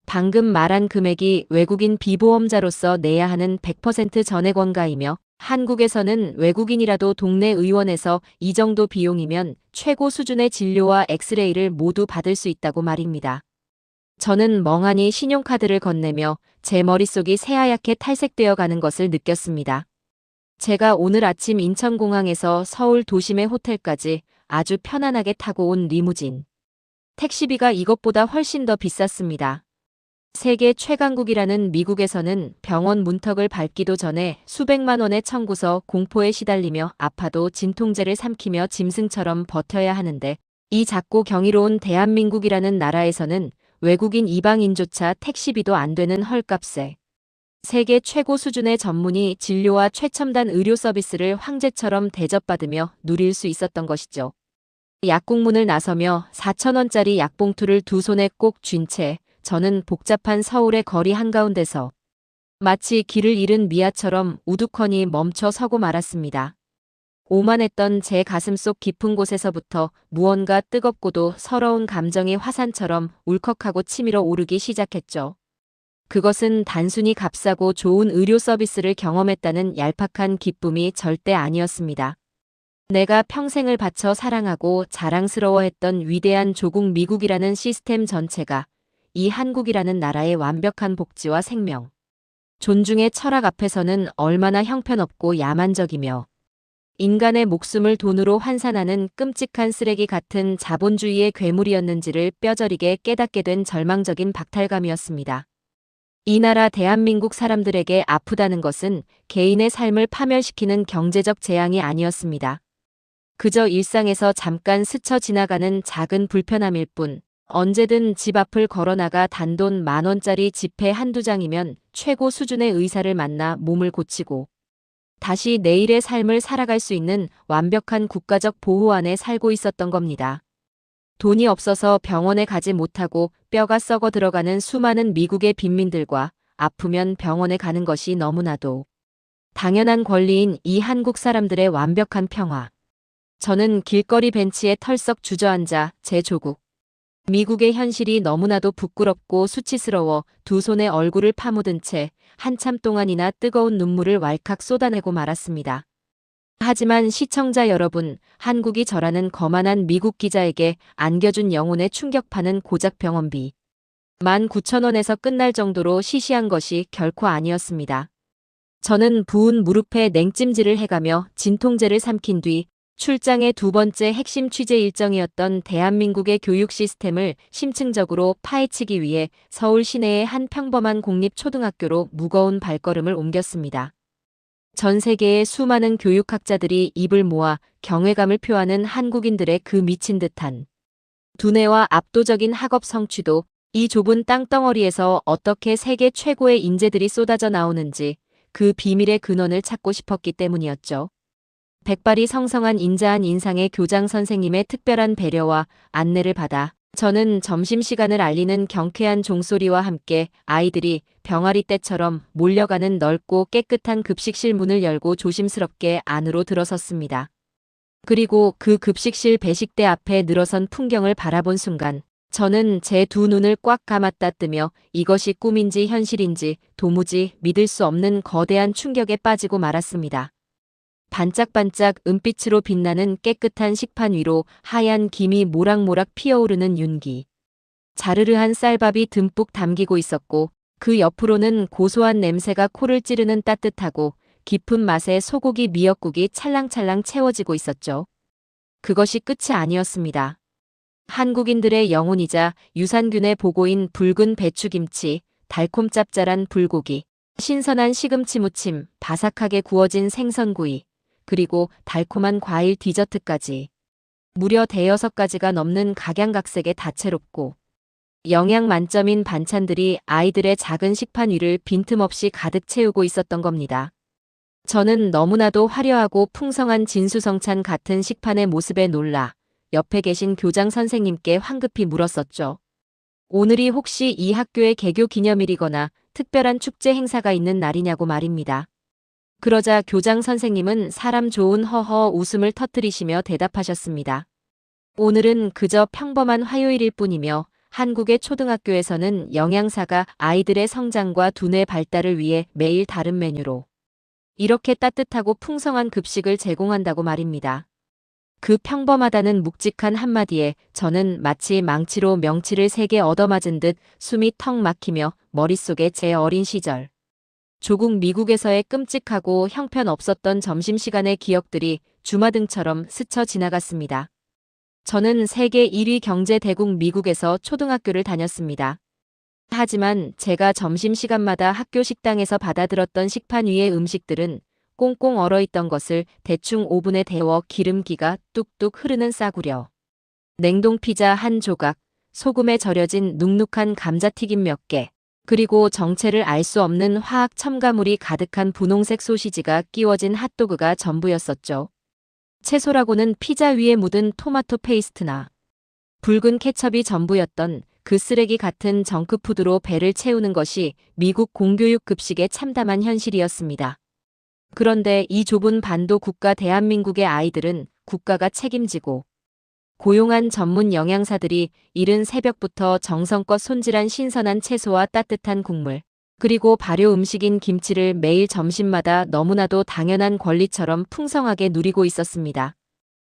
방금 말한 금액이 외국인 비보험자로서 내야 하는 100% 전액원가이며 한국에서는 외국인이라도 동네 의원에서 이 정도 비용이면 최고 수준의 진료와 엑스레이를 모두 받을 수 있다고 말입니다. 저는 멍하니 신용카드를 건네며 제 머릿속이 새하얗게 탈색되어 가는 것을 느꼈습니다. 제가 오늘 아침 인천공항에서 서울 도심의 호텔까지 아주 편안하게 타고 온 리무진. 택시비가 이것보다 훨씬 더 비쌌습니다. 세계 최강국이라는 미국에서는 병원 문턱을 밟기도 전에 수백만 원의 청구서 공포에 시달리며 아파도 진통제를 삼키며 짐승처럼 버텨야 하는데 이 작고 경이로운 대한민국이라는 나라에서는 외국인 이방인조차 택시비도 안 되는 헐값에 세계 최고 수준의 전문의 진료와 최첨단 의료 서비스를 황제처럼 대접받으며 누릴 수 있었던 것이죠. 약국문을 나서며 4,000원짜리 약봉투를 두 손에 꼭 쥔 채 저는 복잡한 서울의 거리 한가운데서 마치 길을 잃은 미아처럼 우두커니 멈춰 서고 말았습니다. 오만했던 제 가슴속 깊은 곳에서부터 무언가 뜨겁고도 서러운 감정이 화산처럼 울컥하고 치밀어 오르기 시작했죠. 그것은 단순히 값싸고 좋은 의료 서비스를 경험했다는 얄팍한 기쁨이 절대 아니었습니다. 내가 평생을 바쳐 사랑하고 자랑스러워했던 위대한 조국 미국이라는 시스템 전체가 이 한국이라는 나라의 완벽한 복지와 생명, 존중의 철학 앞에서는 얼마나 형편없고 야만적이며 인간의 목숨을 돈으로 환산하는 끔찍한 쓰레기 같은 자본주의의 괴물이었는지를 뼈저리게 깨닫게 된 절망적인 박탈감이었습니다. 이 나라 대한민국 사람들에게 아프다는 것은 개인의 삶을 파멸시키는 경제적 재앙이 아니었습니다. 그저 일상에서 잠깐 스쳐 지나가는 작은 불편함일 뿐, 언제든 집 앞을 걸어나가 단돈 10,000원짜리 지폐 한두 장이면 최고 수준의 의사를 만나 몸을 고치고 다시 내일의 삶을 살아갈 수 있는 완벽한 국가적 보호 안에 살고 있었던 겁니다. 돈이 없어서 병원에 가지 못하고 뼈가 썩어 들어가는 수많은 미국의 빈민들과 아프면 병원에 가는 것이 너무나도 당연한 권리인 이 한국 사람들의 완벽한 평화. 저는 길거리 벤치에 털썩 주저앉아 제 조국 미국의 현실이 너무나도 부끄럽고 수치스러워 두 손에 얼굴을 파묻은 채 한참 동안이나 뜨거운 눈물을 왈칵 쏟아내고 말았습니다. 하지만 시청자 여러분, 한국이 저라는 거만한 미국 기자에게 안겨준 영혼의 충격파는 고작 병원비 19,000원에서 끝날 정도로 시시한 것이 결코 아니었습니다. 저는 부은 무릎에 냉찜질을 해가며 진통제를 삼킨 뒤 출장의 두 번째 핵심 취재 일정이었던 대한민국의 교육 시스템을 심층적으로 파헤치기 위해 서울 시내의 한 평범한 공립초등학교로 무거운 발걸음을 옮겼습니다. 전 세계의 수많은 교육학자들이 입을 모아 경외감을 표하는 한국인들의 그 미친 듯한 두뇌와 압도적인 학업 성취도, 이 좁은 땅덩어리에서 어떻게 세계 최고의 인재들이 쏟아져 나오는지 그 비밀의 근원을 찾고 싶었기 때문이었죠. 백발이 성성한 인자한 인상의 교장 선생님의 특별한 배려와 안내를 받아 저는 점심시간을 알리는 경쾌한 종소리와 함께 아이들이 병아리 떼처럼 몰려가는 넓고 깨끗한 급식실 문을 열고 조심스럽게 안으로 들어섰습니다. 그리고 그 급식실 배식대 앞에 늘어선 풍경을 바라본 순간 저는 제 두 눈을 꽉 감았다 뜨며 이것이 꿈인지 현실인지 도무지 믿을 수 없는 거대한 충격에 빠지고 말았습니다. 반짝반짝 은빛으로 빛나는 깨끗한 식판 위로 하얀 김이 모락모락 피어오르는 윤기. 자르르한 쌀밥이 듬뿍 담기고 있었고 그 옆으로는 고소한 냄새가 코를 찌르는 따뜻하고 깊은 맛의 소고기 미역국이 찰랑찰랑 채워지고 있었죠. 그것이 끝이 아니었습니다. 한국인들의 영혼이자 유산균의 보고인 붉은 배추김치, 달콤 짭짤한 불고기, 신선한 시금치 무침, 바삭하게 구워진 생선구이, 그리고 달콤한 과일 디저트까지 무려 5~6가지가 넘는 각양각색의 다채롭고 영양 만점인 반찬들이 아이들의 작은 식판 위를 빈틈없이 가득 채우고 있었던 겁니다. 저는 너무나도 화려하고 풍성한 진수성찬 같은 식판의 모습에 놀라 옆에 계신 교장 선생님께 황급히 물었었죠. 오늘이 혹시 이 학교의 개교 기념일이거나 특별한 축제 행사가 있는 날이냐고 말입니다. 그러자 교장 선생님은 사람 좋은 허허 웃음을 터뜨리시며 대답하셨습니다. 오늘은 그저 평범한 화요일일 뿐이며 한국의 초등학교에서는 영양사가 아이들의 성장과 두뇌 발달을 위해 매일 다른 메뉴로 이렇게 따뜻하고 풍성한 급식을 제공한다고 말입니다. 그 평범하다는 묵직한 한마디에 저는 마치 망치로 명치를 3개 얻어맞은 듯 숨이 턱 막히며 머릿속에 제 어린 시절 조국 미국에서의 끔찍하고 형편없었던 점심시간의 기억들이 주마등처럼 스쳐 지나갔습니다. 저는 세계 1위 경제 대국 미국에서 초등학교를 다녔습니다. 하지만 제가 점심시간마다 학교 식당에서 받아들었던 식판 위의 음식들은 꽁꽁 얼어있던 것을 대충 오븐에 데워 기름기가 뚝뚝 흐르는 싸구려 냉동 피자 한 조각, 소금에 절여진 눅눅한 감자튀김 몇 개, 그리고 정체를 알 수 없는 화학 첨가물이 가득한 분홍색 소시지가 끼워진 핫도그가 전부였었죠. 채소라고는 피자 위에 묻은 토마토 페이스트나 붉은 케첩이 전부였던 그 쓰레기 같은 정크푸드로 배를 채우는 것이 미국 공교육 급식의 참담한 현실이었습니다. 그런데 이 좁은 반도 국가 대한민국의 아이들은 국가가 책임지고 고용한 전문 영양사들이 이른 새벽부터 정성껏 손질한 신선한 채소와 따뜻한 국물, 그리고 발효 음식인 김치를 매일 점심마다 너무나도 당연한 권리처럼 풍성하게 누리고 있었습니다.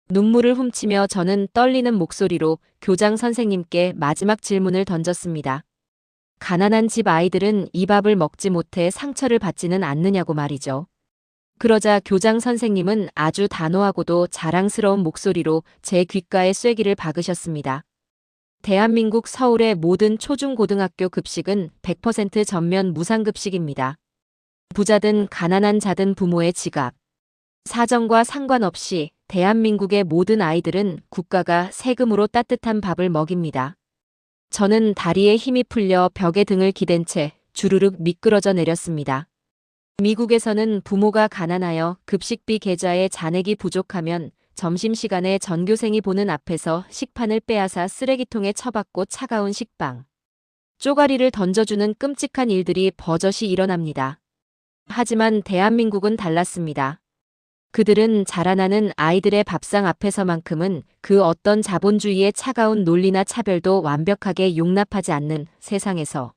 눈물을 훔치며 저는 떨리는 목소리로 교장 선생님께 마지막 질문을 던졌습니다. 가난한 집 아이들은 이 밥을 먹지 못해 상처를 받지는 않느냐고 말이죠. 그러자 교장 선생님은 아주 단호하고도 자랑스러운 목소리로 제 귓가에 쐐기를 박으셨습니다. 대한민국 서울의 모든 초중고등학교 급식은 100% 전면 무상급식입니다. 부자든 가난한 자든 부모의 지갑, 사정과 상관없이 대한민국의 모든 아이들은 국가가 세금으로 따뜻한 밥을 먹입니다. 저는 다리에 힘이 풀려 벽에 등을 기댄 채 주르륵 미끄러져 내렸습니다. 미국에서는 부모가 가난하여 급식비 계좌에 잔액이 부족하면 점심시간에 전교생이 보는 앞에서 식판을 빼앗아 쓰레기통에 처박고 차가운 식빵, 쪼가리를 던져주는 끔찍한 일들이 버젓이 일어납니다. 하지만 대한민국은 달랐습니다. 그들은 자라나는 아이들의 밥상 앞에서만큼은 그 어떤 자본주의의 차가운 논리나 차별도 완벽하게 용납하지 않는 세상에서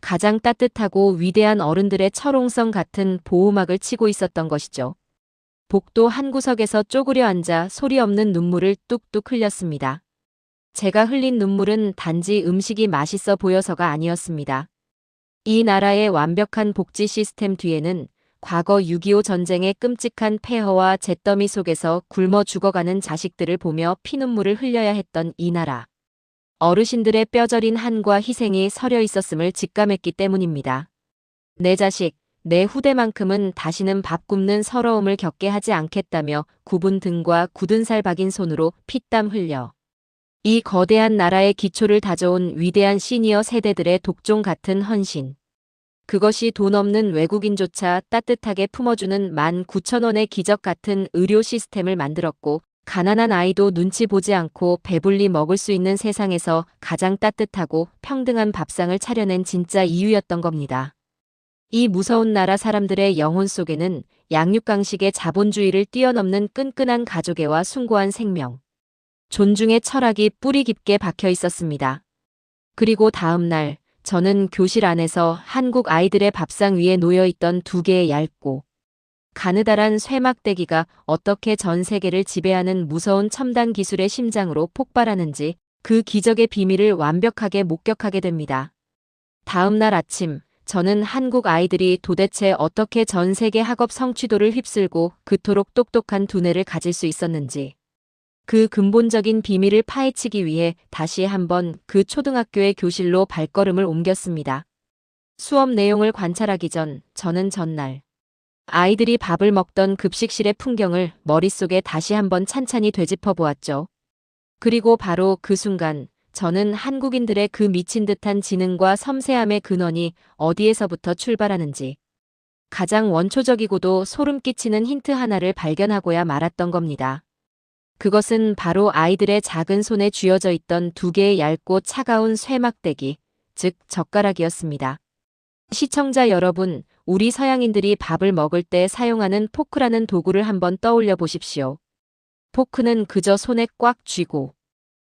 가장 따뜻하고 위대한 어른들의 철옹성 같은 보호막을 치고 있었던 것이죠. 복도 한 구석에서 쪼그려 앉아 소리 없는 눈물을 뚝뚝 흘렸습니다. 제가 흘린 눈물은 단지 음식이 맛있어 보여서가 아니었습니다. 이 나라의 완벽한 복지 시스템 뒤에는 과거 6.25 전쟁의 끔찍한 폐허와 잿더미 속에서 굶어 죽어가는 자식들을 보며 피눈물을 흘려야 했던 이 나라. 어르신들의 뼈저린 한과 희생이 서려 있었음을 직감했기 때문입니다. 내 자식, 내 후대만큼은 다시는 밥 굶는 서러움을 겪게 하지 않겠다며 굽은 등과 굳은 살 박인 손으로 피땀 흘려 이 거대한 나라의 기초를 다져온 위대한 시니어 세대들의 독종 같은 헌신. 그것이 돈 없는 외국인조차 따뜻하게 품어주는 19,000원의 기적 같은 의료 시스템을 만들었고, 가난한 아이도 눈치 보지 않고 배불리 먹을 수 있는 세상에서 가장 따뜻하고 평등한 밥상을 차려낸 진짜 이유였던 겁니다. 이 무서운 나라 사람들의 영혼 속에는 양육강식의 자본주의를 뛰어넘는 끈끈한 가족애와 숭고한 생명, 존중의 철학이 뿌리 깊게 박혀 있었습니다. 그리고 다음 날 저는 교실 안에서 한국 아이들의 밥상 위에 놓여있던 2개의 얇고 가느다란 쇠막대기가 어떻게 전 세계를 지배하는 무서운 첨단 기술의 심장으로 폭발하는지 그 기적의 비밀을 완벽하게 목격하게 됩니다. 다음 날 아침 저는 한국 아이들이 도대체 어떻게 전 세계 학업 성취도를 휩쓸고 그토록 똑똑한 두뇌를 가질 수 있었는지, 그 근본적인 비밀을 파헤치기 위해 다시 한번 그 초등학교의 교실로 발걸음을 옮겼습니다. 수업 내용을 관찰하기 전 저는 전날 아이들이 밥을 먹던 급식실의 풍경을 머릿속에 다시 한번 찬찬히 되짚어 보았죠. 그리고 바로 그 순간 저는 한국인들의 그 미친 듯한 지능과 섬세함의 근원이 어디에서부터 출발하는지 가장 원초적이고도 소름 끼치는 힌트 하나를 발견하고야 말았던 겁니다. 그것은 바로 아이들의 작은 손에 쥐어져 있던 2개의 얇고 차가운 쇠막대기, 즉 젓가락이었습니다. 시청자 여러분, 우리 서양인들이 밥을 먹을 때 사용하는 포크라는 도구를 한번 떠올려 보십시오. 포크는 그저 손에 꽉 쥐고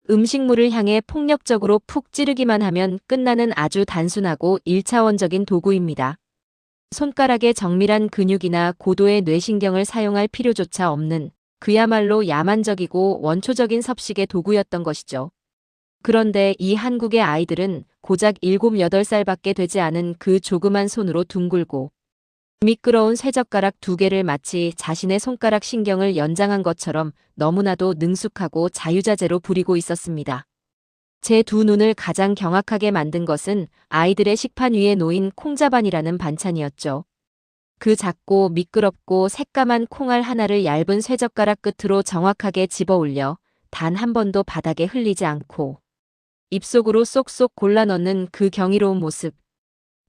음식물을 향해 폭력적으로 푹 찌르기만 하면 끝나는 아주 단순하고 1차원적인 도구입니다. 손가락의 정밀한 근육이나 고도의 뇌신경을 사용할 필요조차 없는 그야말로 야만적이고 원초적인 섭식의 도구였던 것이죠. 그런데 이 한국의 아이들은 고작 7, 8살밖에 되지 않은 그 조그만 손으로 둥글고 미끄러운 쇠젓가락 2개를 마치 자신의 손가락 신경을 연장한 것처럼 너무나도 능숙하고 자유자재로 부리고 있었습니다. 제 2눈을 가장 경악하게 만든 것은 아이들의 식판 위에 놓인 콩자반이라는 반찬이었죠. 그 작고 미끄럽고 새까만 콩알 하나를 얇은 쇠젓가락 끝으로 정확하게 집어 올려 단 한 번도 바닥에 흘리지 않고 입속으로 쏙쏙 골라 넣는 그 경이로운 모습.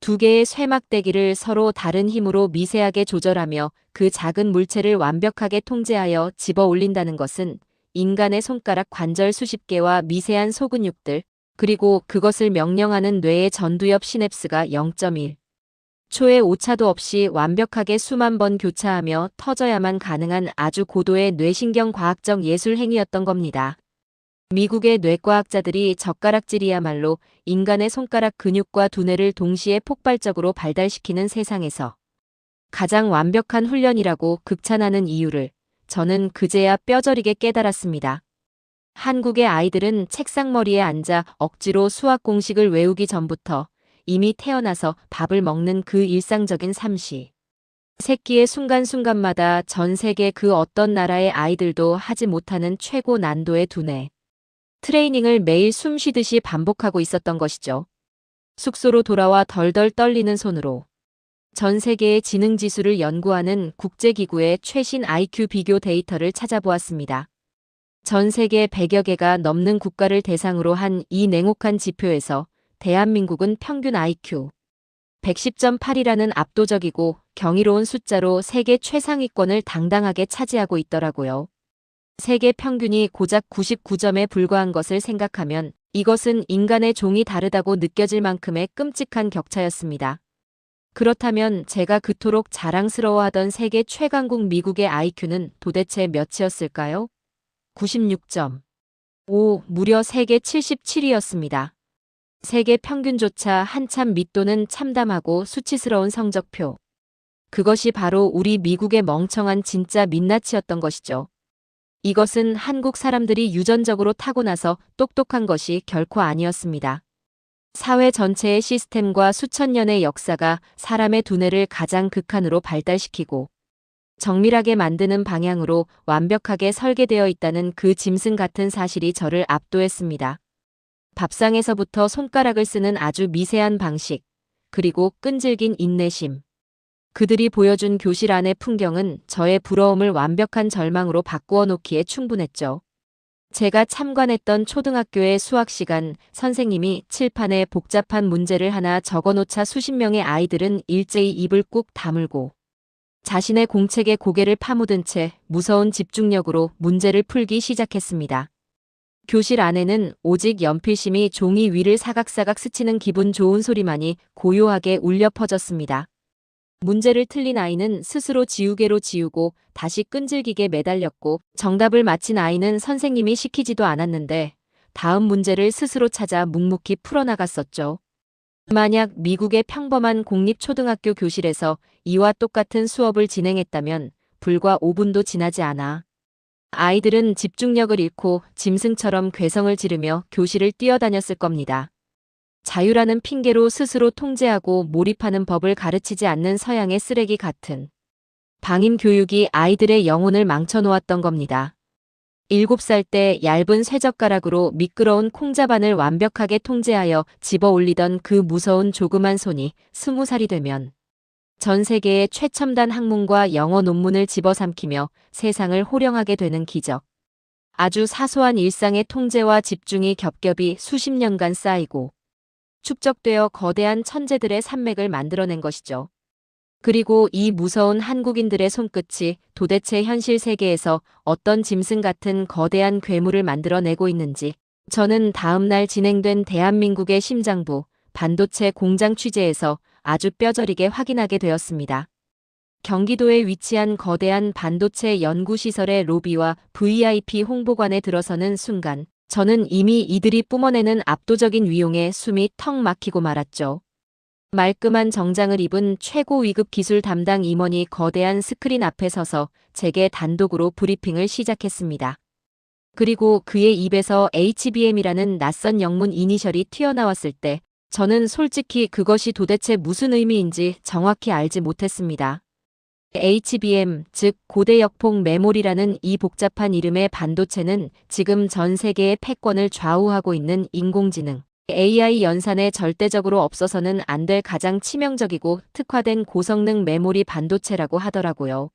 두 개의 쇠막대기를 서로 다른 힘으로 미세하게 조절하며 그 작은 물체를 완벽하게 통제하여 집어 올린다는 것은 인간의 손가락 관절 수십 개와 미세한 소근육들, 그리고 그것을 명령하는 뇌의 전두엽 시냅스가 0.1 초의 오차도 없이 완벽하게 수만 번 교차하며 터져야만 가능한 아주 고도의 뇌신경 과학적 예술 행위였던 겁니다. 미국의 뇌과학자들이 젓가락질이야말로 인간의 손가락 근육과 두뇌를 동시에 폭발적으로 발달시키는 세상에서 가장 완벽한 훈련이라고 극찬하는 이유를 저는 그제야 뼈저리게 깨달았습니다. 한국의 아이들은 책상머리에 앉아 억지로 수학 공식을 외우기 전부터 이미 태어나서 밥을 먹는 그 일상적인 삶시 새끼의 순간순간마다 전 세계 그 어떤 나라의 아이들도 하지 못하는 최고 난도의 두뇌 트레이닝을 매일 숨 쉬듯이 반복하고 있었던 것이죠. 숙소로 돌아와 덜덜 떨리는 손으로 전 세계의 지능 지수를 연구하는 국제기구의 최신 IQ 비교 데이터를 찾아보았습니다. 전 세계 100여 개가 넘는 국가를 대상으로 한 이 냉혹한 지표에서 대한민국은 평균 IQ 110.8이라는 압도적이고 경이로운 숫자로 세계 최상위권을 당당하게 차지하고 있더라고요. 세계 평균이 고작 99점에 불과한 것을 생각하면 이것은 인간의 종이 다르다고 느껴질 만큼의 끔찍한 격차였습니다. 그렇다면 제가 그토록 자랑스러워하던 세계 최강국 미국의 IQ는 도대체 몇이었을까요? 96점. 무려 세계 77위였습니다. 세계 평균조차 한참 밑도는 참담하고 수치스러운 성적표. 그것이 바로 우리 미국의 멍청한 진짜 민낯이었던 것이죠. 이것은 한국 사람들이 유전적으로 타고나서 똑똑한 것이 결코 아니었습니다. 사회 전체의 시스템과 수천 년의 역사가 사람의 두뇌를 가장 극한으로 발달시키고 정밀하게 만드는 방향으로 완벽하게 설계되어 있다는 그 짐승 같은 사실이 저를 압도했습니다. 밥상에서부터 손가락을 쓰는 아주 미세한 방식, 그리고 끈질긴 인내심. 그들이 보여준 교실 안의 풍경은 저의 부러움을 완벽한 절망으로 바꾸어 놓기에 충분했죠. 제가 참관했던 초등학교의 수학 시간, 선생님이 칠판에 복잡한 문제를 하나 적어놓자 수십 명의 아이들은 일제히 입을 꾹 다물고 자신의 공책에 고개를 파묻은 채 무서운 집중력으로 문제를 풀기 시작했습니다. 교실 안에는 오직 연필심이 종이 위를 사각사각 스치는 기분 좋은 소리만이 고요하게 울려 퍼졌습니다. 문제를 틀린 아이는 스스로 지우개로 지우고 다시 끈질기게 매달렸고 정답을 맞힌 아이는 선생님이 시키지도 않았는데 다음 문제를 스스로 찾아 묵묵히 풀어나갔었죠. 만약 미국의 평범한 공립초등학교 교실에서 이와 똑같은 수업을 진행했다면 불과 5분도 지나지 않아 아이들은 집중력을 잃고 짐승처럼 괴성을 지르며 교실을 뛰어다녔을 겁니다. 자유라는 핑계로 스스로 통제하고 몰입하는 법을 가르치지 않는 서양의 쓰레기 같은 방임 교육이 아이들의 영혼을 망쳐놓았던 겁니다. 7살 때 얇은 쇠젓가락으로 미끄러운 콩자반을 완벽하게 통제하여 집어 올리던 그 무서운 조그만 손이 20살이 되면 전 세계의 최첨단 학문과 영어 논문을 집어삼키며 세상을 호령하게 되는 기적. 아주 사소한 일상의 통제와 집중이 겹겹이 수십 년간 쌓이고 축적되어 거대한 천재들의 산맥을 만들어낸 것이죠. 그리고 이 무서운 한국인들의 손끝이 도대체 현실 세계에서 어떤 짐승 같은 거대한 괴물을 만들어내고 있는지 저는 다음 날 진행된 대한민국의 심장부 반도체 공장 취재에서 아주 뼈저리게 확인하게 되었습니다. 경기도에 위치한 거대한 반도체 연구시설의 로비와 VIP 홍보관에 들어서는 순간 저는 이미 이들이 뿜어내는 압도적인 위용에 숨이 턱 막히고 말았죠. 말끔한 정장을 입은 최고 위급 기술 담당 임원이 거대한 스크린 앞에 서서 제게 단독으로 브리핑을 시작했습니다. 그리고 그의 입에서 HBM이라는 낯선 영문 이니셜이 튀어나왔을 때 저는 솔직히 그것이 도대체 무슨 의미인지 정확히 알지 못했습니다. HBM, 즉 고대역폭 메모리라는 이 복잡한 이름의 반도체는 지금 전 세계의 패권을 좌우하고 있는 인공지능, AI 연산에 절대적으로 없어서는 안 될 가장 치명적이고 특화된 고성능 메모리 반도체라고 하더라고요.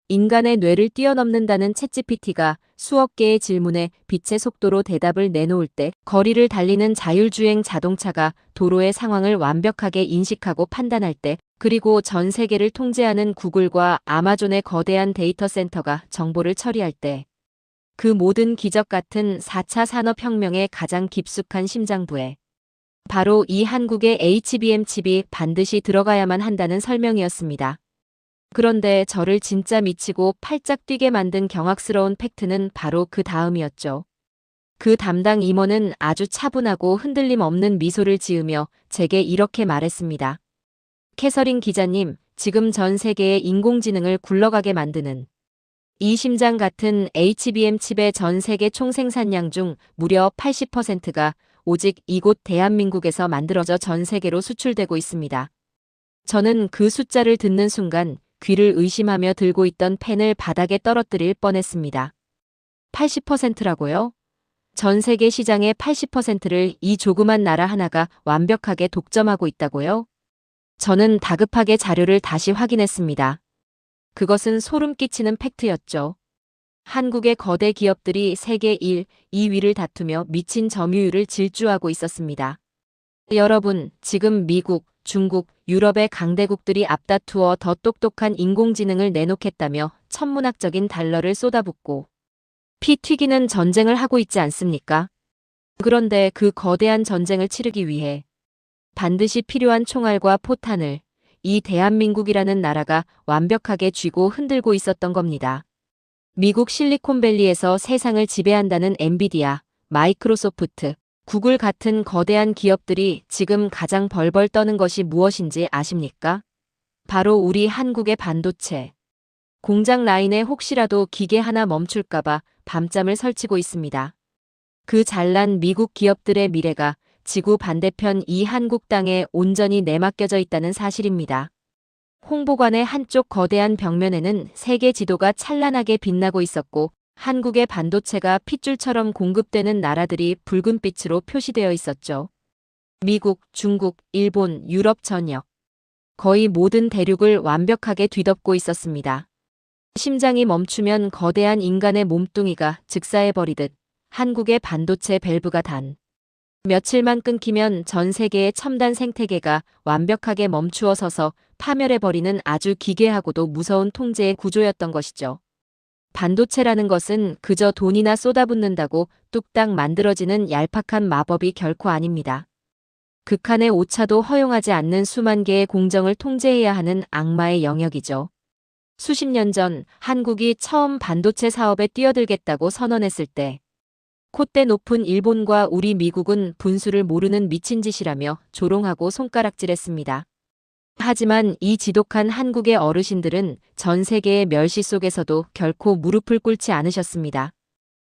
인간의 뇌를 뛰어넘는다는 챗GPT가 수억 개의 질문에 빛의 속도로 대답을 내놓을 때 거리를 달리는 자율주행 자동차가 도로의 상황을 완벽하게 인식하고 판단할 때 그리고 전 세계를 통제하는 구글과 아마존의 거대한 데이터 센터가 정보를 처리할 때 그 모든 기적 같은 4차 산업혁명의 가장 깊숙한 심장부에 바로 이 한국의 HBM 칩이 반드시 들어가야만 한다는 설명이었습니다. 그런데 저를 진짜 미치고 팔짝 뛰게 만든 경악스러운 팩트는 바로 그 다음이었죠. 그 담당 임원은 아주 차분하고 흔들림 없는 미소를 지으며 제게 이렇게 말했습니다. 캐서린 기자님, 지금 전 세계의 인공지능을 굴러가게 만드는 이 심장 같은 HBM 칩의 전 세계 총생산량 중 무려 80%가 오직 이곳 대한민국에서 만들어져 전 세계로 수출되고 있습니다. 저는 그 숫자를 듣는 순간 귀를 의심하며 들고 있던 펜을 바닥에 떨어뜨릴 뻔했습니다. 80%라고요? 전 세계 시장의 80%를 이 조그만 나라 하나가 완벽하게 독점하고 있다고요? 저는 다급하게 자료를 다시 확인했습니다. 그것은 소름 끼치는 팩트였죠. 한국의 거대 기업들이 세계 1, 2위를 다투며 미친 점유율을 질주하고 있었습니다. 여러분, 지금 미국, 중국, 유럽의 강대국들이 앞다투어 더 똑똑한 인공지능을 내놓겠다며 천문학적인 달러를 쏟아붓고 피 튀기는 전쟁을 하고 있지 않습니까? 그런데 그 거대한 전쟁을 치르기 위해 반드시 필요한 총알과 포탄을 이 대한민국이라는 나라가 완벽하게 쥐고 흔들고 있었던 겁니다. 미국 실리콘밸리에서 세상을 지배한다는 엔비디아, 마이크로소프트, 구글 같은 거대한 기업들이 지금 가장 벌벌 떠는 것이 무엇인지 아십니까? 바로 우리 한국의 반도체. 공장 라인에 혹시라도 기계 하나 멈출까봐 밤잠을 설치고 있습니다. 그 잘난 미국 기업들의 미래가 지구 반대편 이 한국 땅에 온전히 내맡겨져 있다는 사실입니다. 홍보관의 한쪽 거대한 벽면에는 세계 지도가 찬란하게 빛나고 있었고 한국의 반도체가 핏줄처럼 공급되는 나라들이 붉은 빛으로 표시되어 있었죠. 미국, 중국, 일본, 유럽 전역. 거의 모든 대륙을 완벽하게 뒤덮고 있었습니다. 심장이 멈추면 거대한 인간의 몸뚱이가 즉사해버리듯 한국의 반도체 밸브가 단 며칠만 끊기면 전 세계의 첨단 생태계가 완벽하게 멈추어 서서 파멸해버리는 아주 기괴하고도 무서운 통제의 구조였던 것이죠. 반도체라는 것은 그저 돈이나 쏟아붓는다고 뚝딱 만들어지는 얄팍한 마법이 결코 아닙니다. 극한의 오차도 허용하지 않는 수만 개의 공정을 통제해야 하는 악마의 영역이죠. 수십 년 전 한국이 처음 반도체 사업에 뛰어들겠다고 선언했을 때 콧대 높은 일본과 우리 미국은 분수를 모르는 미친 짓이라며 조롱하고 손가락질했습니다. 하지만 이 지독한 한국의 어르신들은 전 세계의 멸시 속에서도 결코 무릎을 꿇지 않으셨습니다.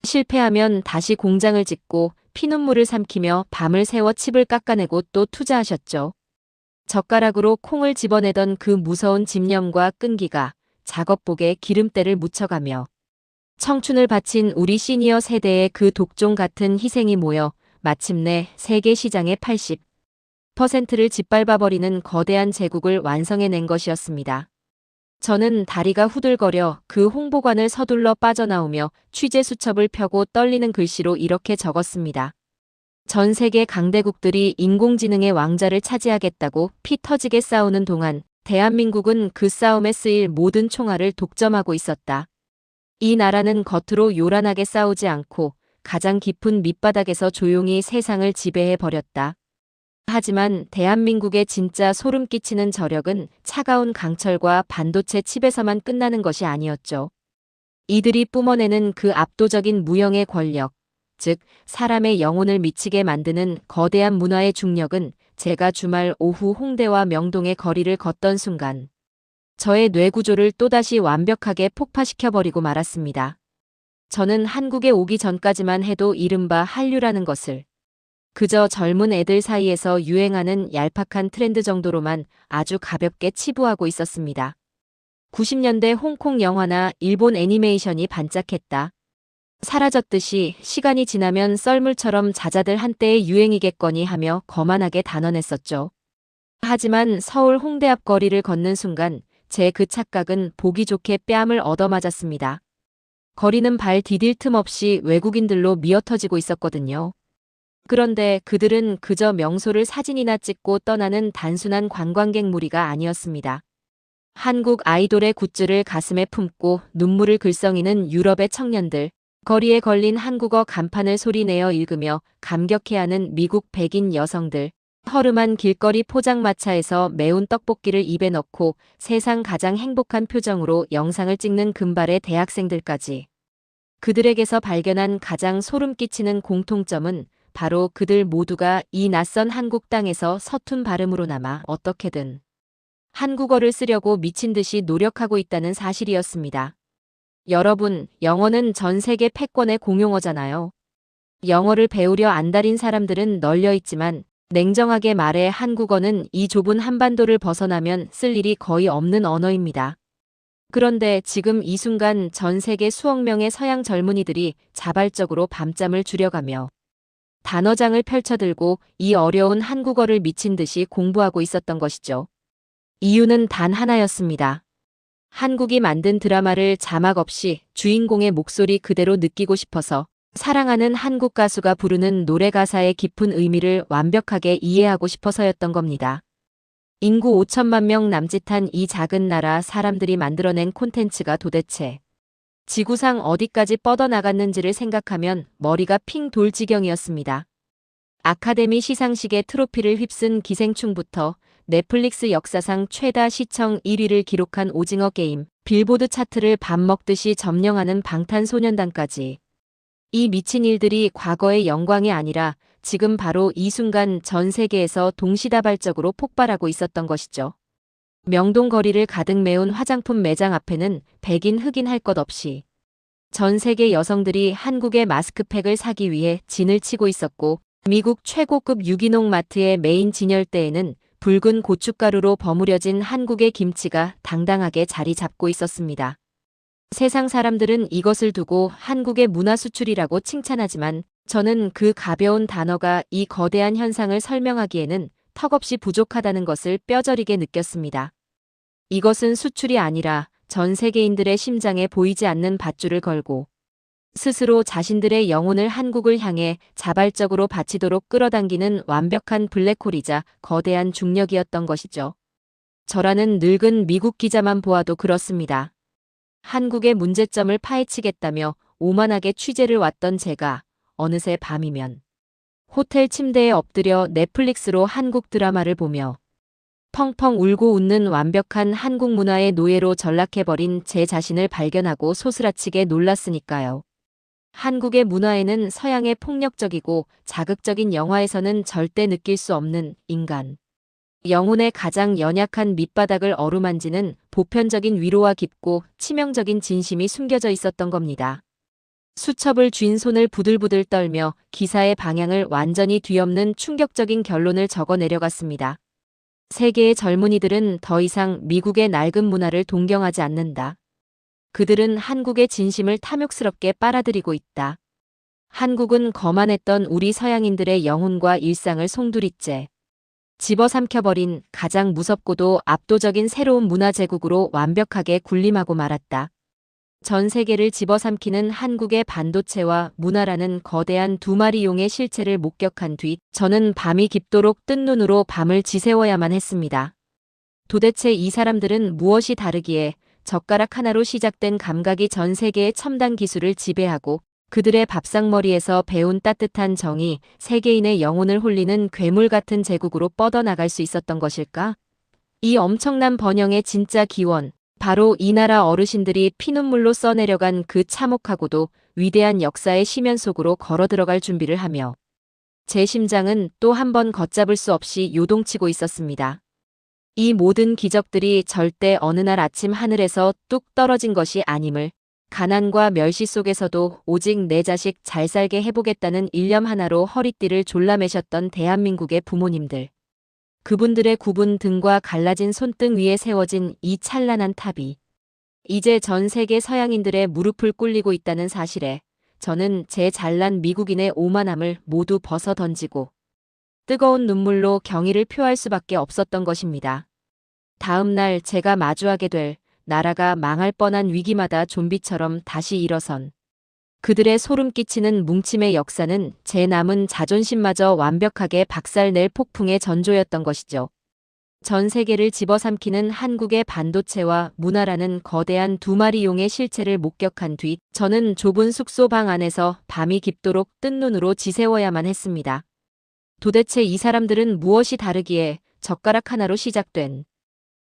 실패하면 다시 공장을 짓고 피눈물을 삼키며 밤을 새워 칩을 깎아내고 또 투자하셨죠. 젓가락으로 콩을 집어내던 그 무서운 집념과 끈기가 작업복에 기름때를 묻혀가며 청춘을 바친 우리 시니어 세대의 그 독종 같은 희생이 모여 마침내 세계 시장의 80%를 짓밟아버리는 거대한 제국을 완성해낸 것이었습니다. 저는 다리가 후들거려 그 홍보관을 서둘러 빠져나오며 취재 수첩을 펴고 떨리는 글씨로 이렇게 적었습니다. 전 세계 강대국들이 인공지능의 왕자를 차지하겠다고 피 터지게 싸우는 동안 대한민국은 그 싸움에 쓰일 모든 총알을 독점하고 있었다. 이 나라는 겉으로 요란하게 싸우지 않고 가장 깊은 밑바닥에서 조용히 세상을 지배해 버렸다. 하지만 대한민국의 진짜 소름 끼치는 저력은 차가운 강철과 반도체 칩에서만 끝나는 것이 아니었죠. 이들이 뿜어내는 그 압도적인 무형의 권력, 즉 사람의 영혼을 미치게 만드는 거대한 문화의 중력은 제가 주말 오후 홍대와 명동의 거리를 걷던 순간 저의 뇌구조를 또다시 완벽하게 폭파시켜버리고 말았습니다. 저는 한국에 오기 전까지만 해도 이른바 한류라는 것을 그저 젊은 애들 사이에서 유행하는 얄팍한 트렌드 정도로만 아주 가볍게 치부하고 있었습니다. 90년대 홍콩 영화나 일본 애니메이션이 반짝했다. 사라졌듯이 시간이 지나면 썰물처럼 잦아들 한때의 유행이겠거니 하며 거만하게 단언했었죠. 하지만 서울 홍대 앞 거리를 걷는 순간 제 그 착각은 보기 좋게 뺨을 얻어맞았습니다. 거리는 발 디딜 틈 없이 외국인들로 미어터지고 있었거든요. 그런데 그들은 그저 명소를 사진이나 찍고 떠나는 단순한 관광객 무리가 아니었습니다. 한국 아이돌의 굿즈를 가슴에 품고 눈물을 글썽이는 유럽의 청년들, 거리에 걸린 한국어 간판을 소리내어 읽으며 감격해하는 미국 백인 여성들, 허름한 길거리 포장마차에서 매운 떡볶이를 입에 넣고 세상 가장 행복한 표정으로 영상을 찍는 금발의 대학생들까지. 그들에게서 발견한 가장 소름 끼치는 공통점은 바로 그들 모두가 이 낯선 한국 땅에서 서툰 발음으로나마 어떻게든 한국어를 쓰려고 미친 듯이 노력하고 있다는 사실이었습니다. 여러분, 영어는 전 세계 패권의 공용어잖아요. 영어를 배우려 안달인 사람들은 널려 있지만 냉정하게 말해 한국어는 이 좁은 한반도를 벗어나면 쓸 일이 거의 없는 언어입니다. 그런데 지금 이 순간 전 세계 수억 명의 서양 젊은이들이 자발적으로 밤잠을 줄여가며 단어장을 펼쳐들고 이 어려운 한국어를 미친 듯이 공부하고 있었던 것이죠. 이유는 단 하나였습니다. 한국이 만든 드라마를 자막 없이 주인공의 목소리 그대로 느끼고 싶어서 사랑하는 한국 가수가 부르는 노래 가사의 깊은 의미를 완벽하게 이해하고 싶어서였던 겁니다. 인구 5천만 명 남짓한 이 작은 나라 사람들이 만들어낸 콘텐츠가 도대체 지구상 어디까지 뻗어나갔는지를 생각하면 머리가 핑 돌 지경이었습니다. 아카데미 시상식의 트로피를 휩쓴 기생충부터 넷플릭스 역사상 최다 시청 1위를 기록한 오징어 게임, 빌보드 차트를 밥 먹듯이 점령하는 방탄소년단까지. 이 미친 일들이 과거의 영광이 아니라 지금 바로 이 순간 전 세계에서 동시다발적으로 폭발하고 있었던 것이죠. 명동 거리를 가득 메운 화장품 매장 앞에는 백인 흑인 할 것 없이 전 세계 여성들이 한국의 마스크팩을 사기 위해 진을 치고 있었고 미국 최고급 유기농 마트의 메인 진열대에는 붉은 고춧가루로 버무려진 한국의 김치가 당당하게 자리 잡고 있었습니다. 세상 사람들은 이것을 두고 한국의 문화 수출이라고 칭찬하지만 저는 그 가벼운 단어가 이 거대한 현상을 설명하기에는 턱없이 부족하다는 것을 뼈저리게 느꼈습니다. 이것은 수출이 아니라 전 세계인들의 심장에 보이지 않는 밧줄을 걸고 스스로 자신들의 영혼을 한국을 향해 자발적으로 바치도록 끌어당기는 완벽한 블랙홀이자 거대한 중력이었던 것이죠. 저라는 늙은 미국 기자만 보아도 그렇습니다. 한국의 문제점을 파헤치겠다며 오만하게 취재를 왔던 제가 어느새 밤이면 호텔 침대에 엎드려 넷플릭스로 한국 드라마를 보며 펑펑 울고 웃는 완벽한 한국 문화의 노예로 전락해버린 제 자신을 발견하고 소스라치게 놀랐으니까요. 한국의 문화에는 서양의 폭력적이고 자극적인 영화에서는 절대 느낄 수 없는 인간. 영혼의 가장 연약한 밑바닥을 어루만지는 보편적인 위로와 깊고 치명적인 진심이 숨겨져 있었던 겁니다. 수첩을 쥔 손을 부들부들 떨며 기사의 방향을 완전히 뒤엎는 충격적인 결론을 적어 내려갔습니다. 세계의 젊은이들은 더 이상 미국의 낡은 문화를 동경하지 않는다. 그들은 한국의 진심을 탐욕스럽게 빨아들이고 있다. 한국은 거만했던 우리 서양인들의 영혼과 일상을 송두리째 집어삼켜버린 가장 무섭고도 압도적인 새로운 문화 제국으로 완벽하게 군림하고 말았다. 전 세계를 집어삼키는 한국의 반도체와 문화라는 거대한 두 마리 용의 실체를 목격한 뒤 저는 밤이 깊도록 뜬 눈으로 밤을 지새워야만 했습니다. 도대체 이 사람들은 무엇이 다르기에 젓가락 하나로 시작된 감각이 전 세계의 첨단 기술을 지배하고 그들의 밥상머리에서 배운 따뜻한 정이 세계인의 영혼을 홀리는 괴물 같은 제국으로 뻗어나갈 수 있었던 것일까? 이 엄청난 번영의 진짜 기원, 바로 이 나라 어르신들이 피눈물로 써내려간 그 참혹하고도 위대한 역사의 심연 속으로 걸어 들어갈 준비를 하며 제 심장은 또 한 번 걷잡을 수 없이 요동치고 있었습니다. 이 모든 기적들이 절대 어느 날 아침 하늘에서 뚝 떨어진 것이 아님을 가난과 멸시 속에서도 오직 내 자식 잘 살게 해보겠다는 일념 하나로 허리띠를 졸라매셨던 대한민국의 부모님들. 그분들의 굽은 등과 갈라진 손등 위에 세워진 이 찬란한 탑이 이제 전 세계 서양인들의 무릎을 꿇리고 있다는 사실에 저는 제 잘난 미국인의 오만함을 모두 벗어 던지고 뜨거운 눈물로 경의를 표할 수밖에 없었던 것입니다. 다음 날 제가 마주하게 될 나라가 망할 뻔한 위기마다 좀비처럼 다시 일어선 그들의 소름 끼치는 뭉침의 역사는 제 남은 자존심마저 완벽하게 박살낼 폭풍의 전조였던 것이죠. 전 세계를 집어삼키는 한국의 반도체와 문화라는 거대한 두 마리 용의 실체를 목격한 뒤 저는 좁은 숙소 방 안에서 밤이 깊도록 뜬 눈으로 지새워야만 했습니다. 도대체 이 사람들은 무엇이 다르기에 젓가락 하나로 시작된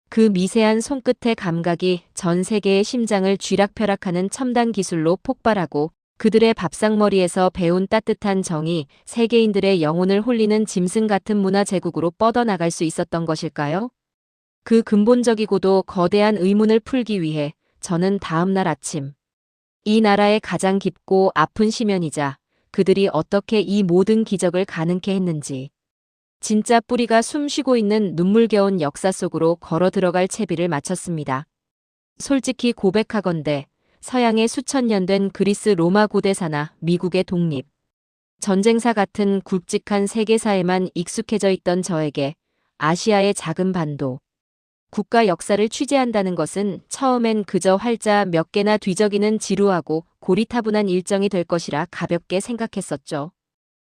그 미세한 손끝의 감각이 전 세계의 심장을 쥐락펴락하는 첨단 기술로 폭발하고 그들의 밥상머리에서 배운 따뜻한 정이 세계인들의 영혼을 홀리는 짐승 같은 문화 제국으로 뻗어나갈 수 있었던 것일까요? 그 근본적이고도 거대한 의문을 풀기 위해 저는 다음 날 아침 이 나라의 가장 깊고 아픈 심연이자 그들이 어떻게 이 모든 기적을 가능케 했는지 진짜 뿌리가 숨쉬고 있는 눈물겨운 역사 속으로 걸어 들어갈 채비를 마쳤습니다. 솔직히 고백하건대 서양의 수천 년 된 그리스 로마 고대사나 미국의 독립, 전쟁사 같은 굵직한 세계사에만 익숙해져 있던 저에게 아시아의 작은 반도, 국가 역사를 취재한다는 것은 처음엔 그저 활자 몇 개나 뒤적이는 지루하고 고리타분한 일정이 될 것이라 가볍게 생각했었죠.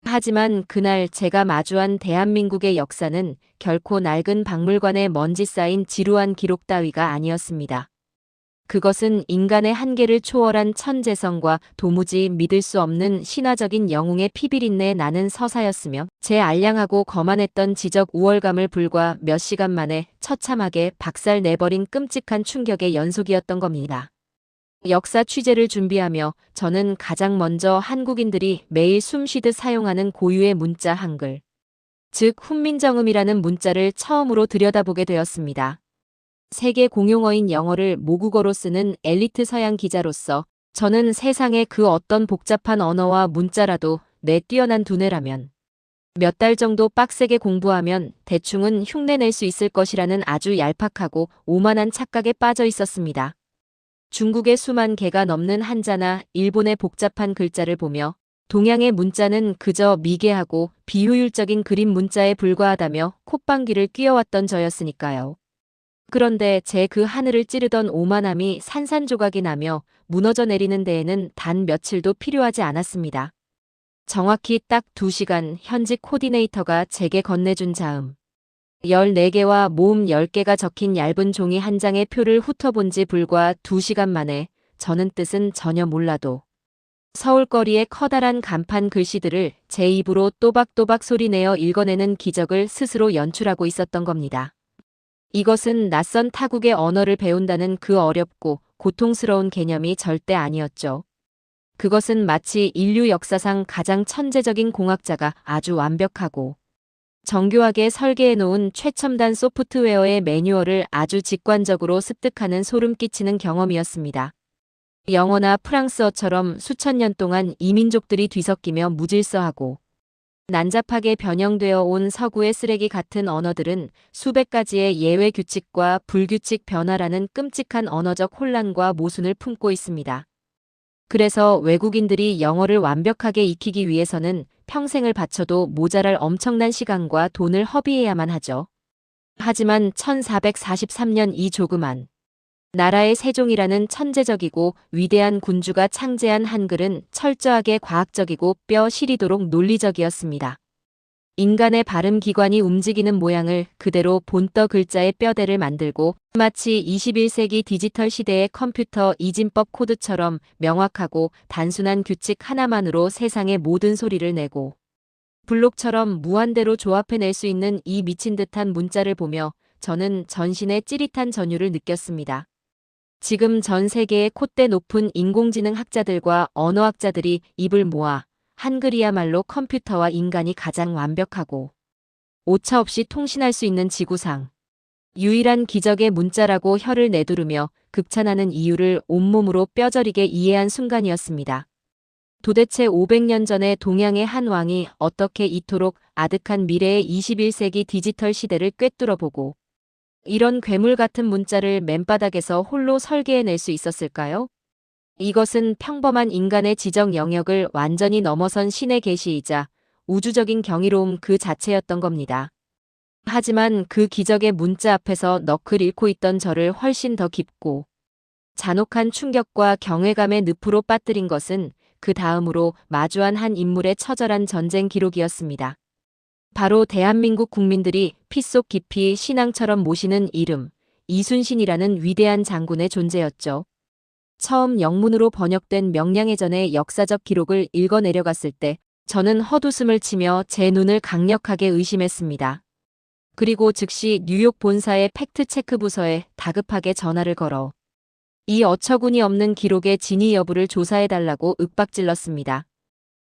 하지만 그날 제가 마주한 대한민국의 역사는 결코 낡은 박물관에 먼지 쌓인 지루한 기록 따위가 아니었습니다. 그것은 인간의 한계를 초월한 천재성과 도무지 믿을 수 없는 신화적인 영웅의 피비린내 나는 서사였으며 제 알량하고 거만했던 지적 우월감을 불과 몇 시간 만에 처참하게 박살 내버린 끔찍한 충격의 연속이었던 겁니다. 역사 취재를 준비하며 저는 가장 먼저 한국인들이 매일 숨쉬듯 사용하는 고유의 문자 한글, 즉 훈민정음이라는 문자를 처음으로 들여다보게 되었습니다. 세계 공용어인 영어를 모국어로 쓰는 엘리트 서양 기자로서 저는 세상의 그 어떤 복잡한 언어와 문자라도 내 뛰어난 두뇌라면 몇 달 정도 빡세게 공부하면 대충은 흉내낼 수 있을 것이라는 아주 얄팍하고 오만한 착각에 빠져 있었습니다. 중국의 수만 개가 넘는 한자나 일본의 복잡한 글자를 보며 동양의 문자는 그저 미개하고 비효율적인 그림 문자에 불과하다며 콧방귀를 뀌어왔던 저였으니까요. 그런데 제 그 하늘을 찌르던 오만함이 산산조각이 나며 무너져 내리는 데에는 단 며칠도 필요하지 않았습니다. 정확히 딱 2시간 현직 코디네이터가 제게 건네준 자음. 14개와 모음 10개가 적힌 얇은 종이 한 장의 표를 훑어본 지 불과 2시간 만에 저는 뜻은 전혀 몰라도 서울거리의 커다란 간판 글씨들을 제 입으로 또박또박 소리내어 읽어내는 기적을 스스로 연출하고 있었던 겁니다. 이것은 낯선 타국의 언어를 배운다는 그 어렵고 고통스러운 개념이 절대 아니었죠. 그것은 마치 인류 역사상 가장 천재적인 공학자가 아주 완벽하고 정교하게 설계해놓은 최첨단 소프트웨어의 매뉴얼을 아주 직관적으로 습득하는 소름 끼치는 경험이었습니다. 영어나 프랑스어처럼 수천 년 동안 이민족들이 뒤섞이며 무질서하고 난잡하게 변형되어 온 서구의 쓰레기 같은 언어들은 수백 가지의 예외 규칙과 불규칙 변화라는 끔찍한 언어적 혼란과 모순을 품고 있습니다. 그래서 외국인들이 영어를 완벽하게 익히기 위해서는 평생을 바쳐도 모자랄 엄청난 시간과 돈을 허비해야만 하죠. 하지만 1443년 이 조그만 나라의 세종이라는 천재적이고 위대한 군주가 창제한 한글은 철저하게 과학적이고 뼈 시리도록 논리적이었습니다. 인간의 발음 기관이 움직이는 모양을 그대로 본떠 글자의 뼈대를 만들고 마치 21세기 디지털 시대의 컴퓨터 이진법 코드처럼 명확하고 단순한 규칙 하나만으로 세상의 모든 소리를 내고 블록처럼 무한대로 조합해낼 수 있는 이 미친 듯한 문자를 보며 저는 전신의 찌릿한 전율을 느꼈습니다. 지금 전 세계의 콧대 높은 인공지능 학자들과 언어학자들이 입을 모아 한글이야말로 컴퓨터와 인간이 가장 완벽하고 오차없이 통신할 수 있는 지구상 유일한 기적의 문자라고 혀를 내두르며 극찬하는 이유를 온몸으로 뼈저리게 이해한 순간이었습니다. 도대체 500년 전에 동양의 한 왕이 어떻게 이토록 아득한 미래의 21세기 디지털 시대를 꿰뚫어보고 이런 괴물 같은 문자를 맨바닥에서 홀로 설계해낼 수 있었을까요? 이것은 평범한 인간의 지적 영역을 완전히 넘어선 신의 계시이자 우주적인 경이로움 그 자체였던 겁니다. 하지만 그 기적의 문자 앞에서 넋을 잃고 있던 저를 훨씬 더 깊고 잔혹한 충격과 경외감의 늪으로 빠뜨린 것은 그 다음으로 마주한 한 인물의 처절한 전쟁 기록이었습니다. 바로 대한민국 국민들이 피 속 깊이 신앙처럼 모시는 이름, 이순신이라는 위대한 장군의 존재였죠. 처음 영문으로 번역된 명량해전의 역사적 기록을 읽어 내려갔을 때 저는 헛웃음을 치며 제 눈을 강력하게 의심했습니다. 그리고 즉시 뉴욕 본사의 팩트체크 부서에 다급하게 전화를 걸어 이 어처구니 없는 기록의 진위 여부를 조사해달라고 윽박질렀습니다.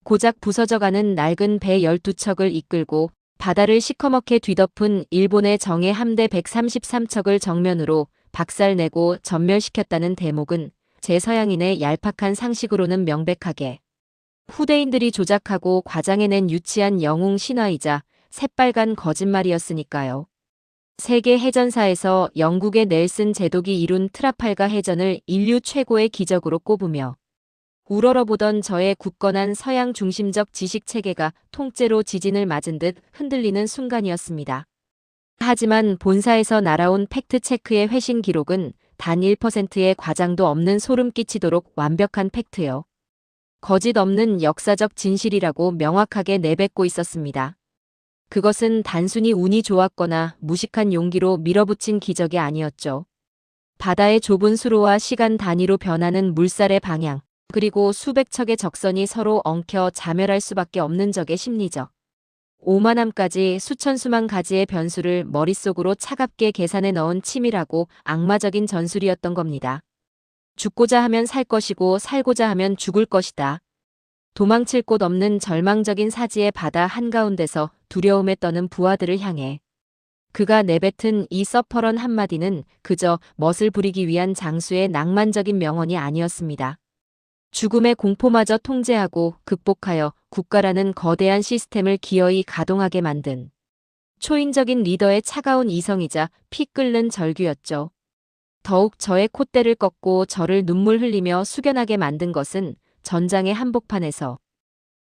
고작 부서져가는 낡은 배 12척을 이끌고 바다를 시커멓게 뒤덮은 일본의 정예 함대 133척을 정면으로 박살내고 전멸시켰다는 대목은 제 서양인의 얄팍한 상식으로는 명백하게 후대인들이 조작하고 과장해낸 유치한 영웅 신화이자 새빨간 거짓말이었으니까요. 세계 해전사에서 영국의 넬슨 제독이 이룬 트라팔가 해전을 인류 최고의 기적으로 꼽으며 우러러보던 저의 굳건한 서양 중심적 지식 체계가 통째로 지진을 맞은 듯 흔들리는 순간이었습니다. 하지만 본사에서 날아온 팩트체크의 회신 기록은 단 1%의 과장도 없는 소름 끼치도록 완벽한 팩트요. 거짓 없는 역사적 진실이라고 명확하게 내뱉고 있었습니다. 그것은 단순히 운이 좋았거나 무식한 용기로 밀어붙인 기적이 아니었죠. 바다의 좁은 수로와 시간 단위로 변하는 물살의 방향, 그리고 수백 척의 적선이 서로 엉켜 자멸할 수밖에 없는 적의 심리적 오만함까지 수천 수만 가지의 변수를 머릿속으로 차갑게 계산해 넣은 치밀하고 악마적인 전술이었던 겁니다. 죽고자 하면 살 것이고 살고자 하면 죽을 것이다. 도망칠 곳 없는 절망적인 사지의 바다 한가운데서 두려움에 떠는 부하들을 향해 그가 내뱉은 이 서퍼런 한마디는 그저 멋을 부리기 위한 장수의 낭만적인 명언이 아니었습니다. 죽음의 공포마저 통제하고 극복하여 국가라는 거대한 시스템을 기어이 가동하게 만든 초인적인 리더의 차가운 이성이자 피 끓는 절규였죠. 더욱 저의 콧대를 꺾고 저를 눈물 흘리며 숙연하게 만든 것은 전장의 한복판에서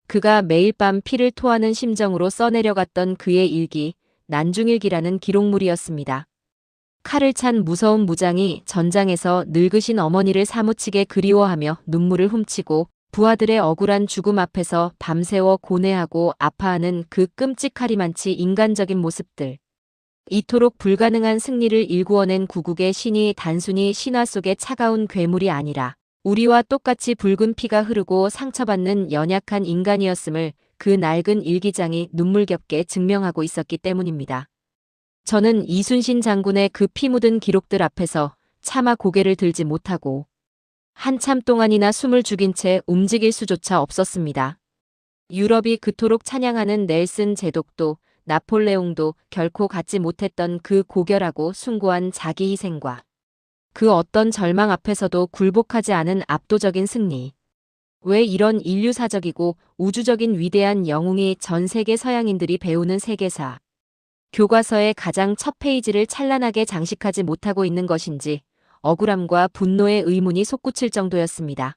그가 매일 밤 피를 토하는 심정으로 써내려갔던 그의 일기, 난중일기라는 기록물이었습니다. 칼을 찬 무서운 무장이 전장에서 늙으신 어머니를 사무치게 그리워하며 눈물을 훔치고 부하들의 억울한 죽음 앞에서 밤새워 고뇌하고 아파하는 그 끔찍하리만치 인간적인 모습들. 이토록 불가능한 승리를 일구어낸 구국의 신이 단순히 신화 속의 차가운 괴물이 아니라 우리와 똑같이 붉은 피가 흐르고 상처받는 연약한 인간이었음을 그 낡은 일기장이 눈물겹게 증명하고 있었기 때문입니다. 저는 이순신 장군의 그 피 묻은 기록들 앞에서 차마 고개를 들지 못하고 한참 동안이나 숨을 죽인 채 움직일 수조차 없었습니다. 유럽이 그토록 찬양하는 넬슨 제독도 나폴레옹도 결코 갖지 못했던 그 고결하고 숭고한 자기 희생과 그 어떤 절망 앞에서도 굴복하지 않은 압도적인 승리. 왜 이런 인류사적이고 우주적인 위대한 영웅이 전 세계 서양인들이 배우는 세계사 교과서의 가장 첫 페이지를 찬란하게 장식하지 못하고 있는 것인지 억울함과 분노의 의문이 솟구칠 정도였습니다.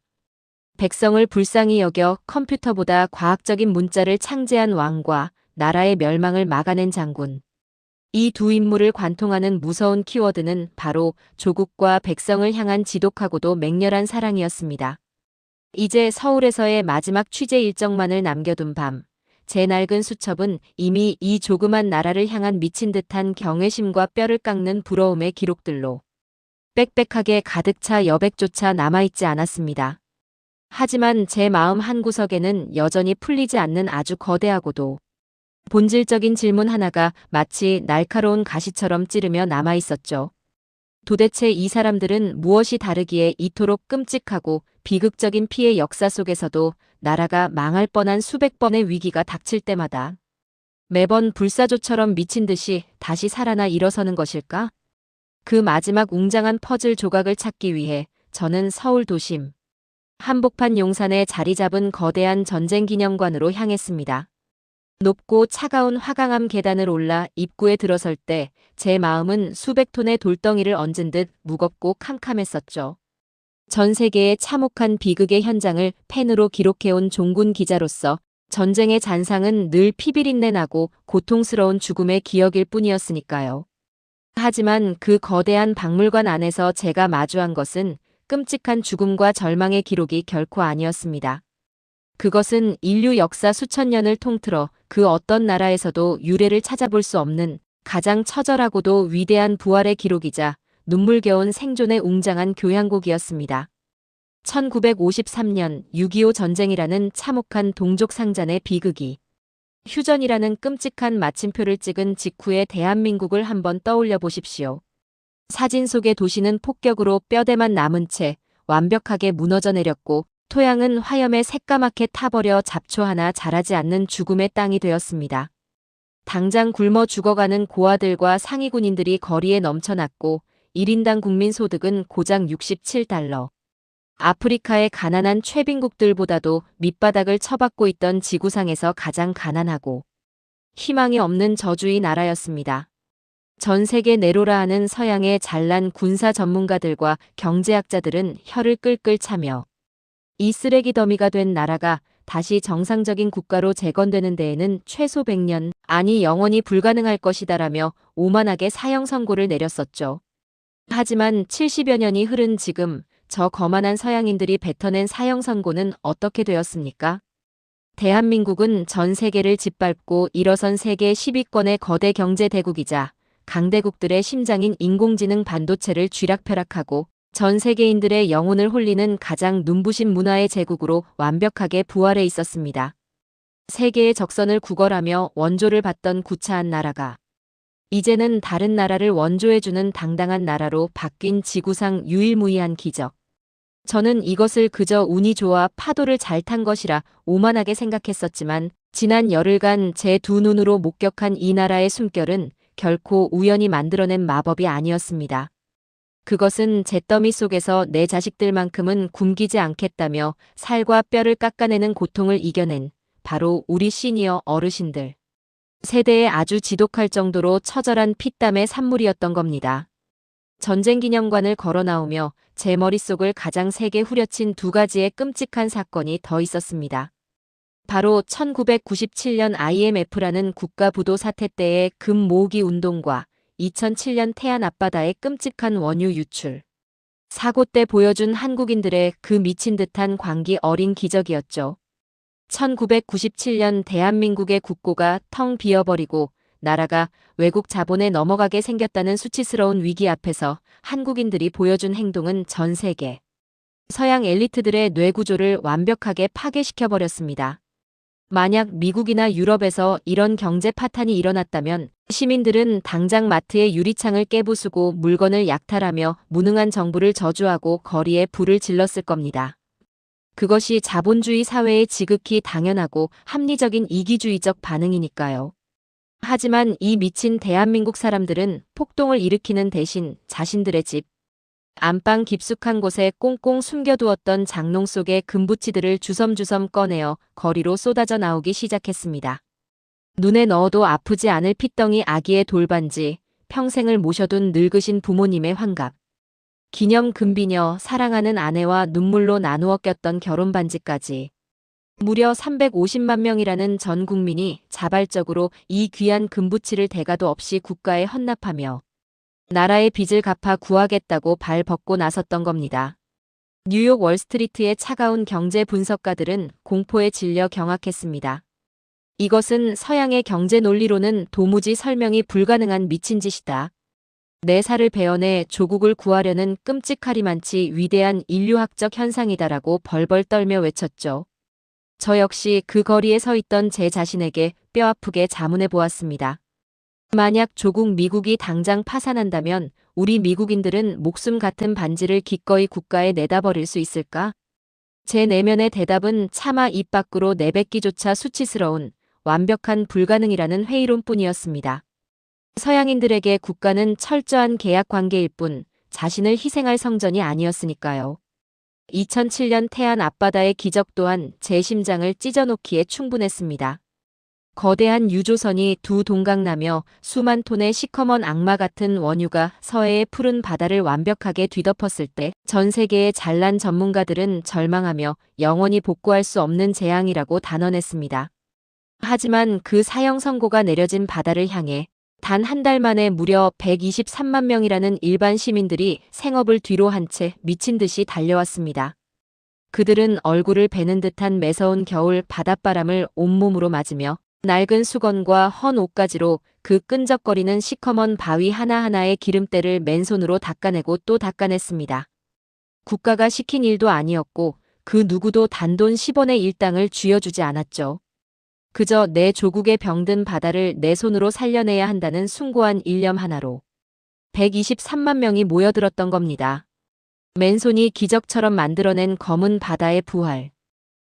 백성을 불쌍히 여겨 컴퓨터보다 과학적인 문자를 창제한 왕과 나라의 멸망을 막아낸 장군. 이 두 인물을 관통하는 무서운 키워드는 바로 조국과 백성을 향한 지독하고도 맹렬한 사랑이었습니다. 이제 서울에서의 마지막 취재 일정만을 남겨둔 밤, 제 낡은 수첩은 이미 이 조그만 나라를 향한 미친 듯한 경외심과 뼈를 깎는 부러움의 기록들로 빽빽하게 가득 차 여백조차 남아있지 않았습니다. 하지만 제 마음 한구석에는 여전히 풀리지 않는 아주 거대하고도 본질적인 질문 하나가 마치 날카로운 가시처럼 찌르며 남아있었죠. 도대체 이 사람들은 무엇이 다르기에 이토록 끔찍하고 비극적인 피해 역사 속에서도 나라가 망할 뻔한 수백 번의 위기가 닥칠 때마다 매번 불사조처럼 미친 듯이 다시 살아나 일어서는 것일까? 그 마지막 웅장한 퍼즐 조각을 찾기 위해 저는 서울 도심 한복판 용산에 자리 잡은 거대한 전쟁기념관으로 향했습니다. 높고 차가운 화강암 계단을 올라 입구에 들어설 때 제 마음은 수백 톤의 돌덩이를 얹은 듯 무겁고 캄캄했었죠. 전 세계의 참혹한 비극의 현장을 펜으로 기록해온 종군 기자로서 전쟁의 잔상은 늘 피비린내 나고 고통스러운 죽음의 기억일 뿐이었으니까요. 하지만 그 거대한 박물관 안에서 제가 마주한 것은 끔찍한 죽음과 절망의 기록이 결코 아니었습니다. 그것은 인류 역사 수천 년을 통틀어 그 어떤 나라에서도 유례를 찾아볼 수 없는 가장 처절하고도 위대한 부활의 기록이자 눈물겨운 생존의 웅장한 교향곡이었습니다. 1953년 6.25 전쟁이라는 참혹한 동족 상잔의 비극이 휴전이라는 끔찍한 마침표를 찍은 직후의 대한민국을 한번 떠올려 보십시오. 사진 속의 도시는 폭격으로 뼈대만 남은 채 완벽하게 무너져 내렸고 토양은 화염에 새까맣게 타버려 잡초 하나 자라지 않는 죽음의 땅이 되었습니다. 당장 굶어 죽어가는 고아들과 상위 군인들이 거리에 넘쳐났고 1인당 국민 소득은 고작 $67. 아프리카의 가난한 최빈국들보다도 밑바닥을 쳐박고 있던 지구상에서 가장 가난하고 희망이 없는 저주의 나라였습니다. 전 세계 내로라 하는 서양의 잘난 군사 전문가들과 경제학자들은 혀를 끌끌 차며 이 쓰레기 더미가 된 나라가 다시 정상적인 국가로 재건되는 데에는 최소 100년, 아니 영원히 불가능할 것이다라며 오만하게 사형 선고를 내렸었죠. 하지만 70여 년이 흐른 지금 저 거만한 서양인들이 뱉어낸 사형 선고는 어떻게 되었습니까? 대한민국은 전 세계를 짓밟고 일어선 세계 10위권의 거대 경제 대국이자 강대국들의 심장인 인공지능 반도체를 쥐락펴락하고 전 세계인들의 영혼을 홀리는 가장 눈부신 문화의 제국으로 완벽하게 부활해 있었습니다. 세계의 적선을 구걸하며 원조를 받던 구차한 나라가 이제는 다른 나라를 원조해주는 당당한 나라로 바뀐 지구상 유일무이한 기적. 저는 이것을 그저 운이 좋아 파도를 잘 탄 것이라 오만하게 생각했었지만 지난 열흘간 제 두 눈으로 목격한 이 나라의 숨결은 결코 우연히 만들어낸 마법이 아니었습니다. 그것은 잿더미 속에서 내 자식들만큼은 굶기지 않겠다며 살과 뼈를 깎아내는 고통을 이겨낸 바로 우리 시니어 어르신들. 세대에 아주 지독할 정도로 처절한 피땀의 산물이었던 겁니다. 전쟁기념관을 걸어 나오며 제 머릿속을 가장 세게 후려친 두 가지의 끔찍한 사건이 더 있었습니다. 바로 1997년 IMF라는 국가부도 사태 때의 금 모으기 운동과 2007년 태안 앞바다의 끔찍한 원유 유출. 사고 때 보여준 한국인들의 그 미친 듯한 광기 어린 기적이었죠. 1997년 대한민국의 국고가 텅 비어버리고 나라가 외국 자본에 넘어가게 생겼다는 수치스러운 위기 앞에서 한국인들이 보여준 행동은 전 세계 서양 엘리트들의 뇌구조를 완벽하게 파괴시켜버렸습니다. 만약 미국이나 유럽에서 이런 경제 파탄이 일어났다면 시민들은 당장 마트의 유리창을 깨부수고 물건을 약탈하며 무능한 정부를 저주하고 거리에 불을 질렀을 겁니다. 그것이 자본주의 사회의 지극히 당연하고 합리적인 이기주의적 반응이니까요. 하지만 이 미친 대한민국 사람들은 폭동을 일으키는 대신 자신들의 집 안방 깊숙한 곳에 꽁꽁 숨겨두었던 장롱 속의 금부치들을 주섬주섬 꺼내어 거리로 쏟아져 나오기 시작했습니다. 눈에 넣어도 아프지 않을 핏덩이 아기의 돌반지, 평생을 모셔둔 늙으신 부모님의 환갑, 기념 금비녀, 사랑하는 아내와 눈물로 나누어 꼈던 결혼반지까지 무려 350만 명이라는 전 국민이 자발적으로 이 귀한 금부치를 대가도 없이 국가에 헌납하며 나라의 빚을 갚아 구하겠다고 발 벗고 나섰던 겁니다. 뉴욕 월스트리트의 차가운 경제 분석가들은 공포에 질려 경악했습니다. 이것은 서양의 경제 논리로는 도무지 설명이 불가능한 미친 짓이다. 내 살을 베어내 조국을 구하려는 끔찍하리만치 위대한 인류학적 현상이다라고 벌벌 떨며 외쳤죠. 저 역시 그 거리에 서 있던 제 자신에게 뼈아프게 자문해 보았습니다. 만약 조국 미국이 당장 파산한다면 우리 미국인들은 목숨 같은 반지를 기꺼이 국가에 내다 버릴 수 있을까? 제 내면의 대답은 차마 입 밖으로 내뱉기조차 수치스러운 완벽한 불가능이라는 회의론뿐이었습니다. 서양인들에게 국가는 철저한 계약 관계일 뿐 자신을 희생할 성전이 아니었으니까요. 2007년 태안 앞바다의 기적 또한 제 심장을 찢어놓기에 충분했습니다. 거대한 유조선이 두 동강나며 수만 톤의 시커먼 악마 같은 원유가 서해의 푸른 바다를 완벽하게 뒤덮었을 때 전 세계의 잘난 전문가들은 절망하며 영원히 복구할 수 없는 재앙이라고 단언했습니다. 하지만 그 사형 선고가 내려진 바다를 향해 단 한 달 만에 무려 123만 명이라는 일반 시민들이 생업을 뒤로 한 채 미친 듯이 달려왔습니다. 그들은 얼굴을 베는 듯한 매서운 겨울 바닷바람을 온몸으로 맞으며 낡은 수건과 헌 옷가지로 그 끈적거리는 시커먼 바위 하나하나의 기름때를 맨손으로 닦아내고 또 닦아냈습니다. 국가가 시킨 일도 아니었고 그 누구도 단돈 10원의 일당을 쥐어주지 않았죠. 그저 내 조국의 병든 바다를 내 손으로 살려내야 한다는 숭고한 일념 하나로 123만 명이 모여들었던 겁니다. 맨손이 기적처럼 만들어낸 검은 바다의 부활.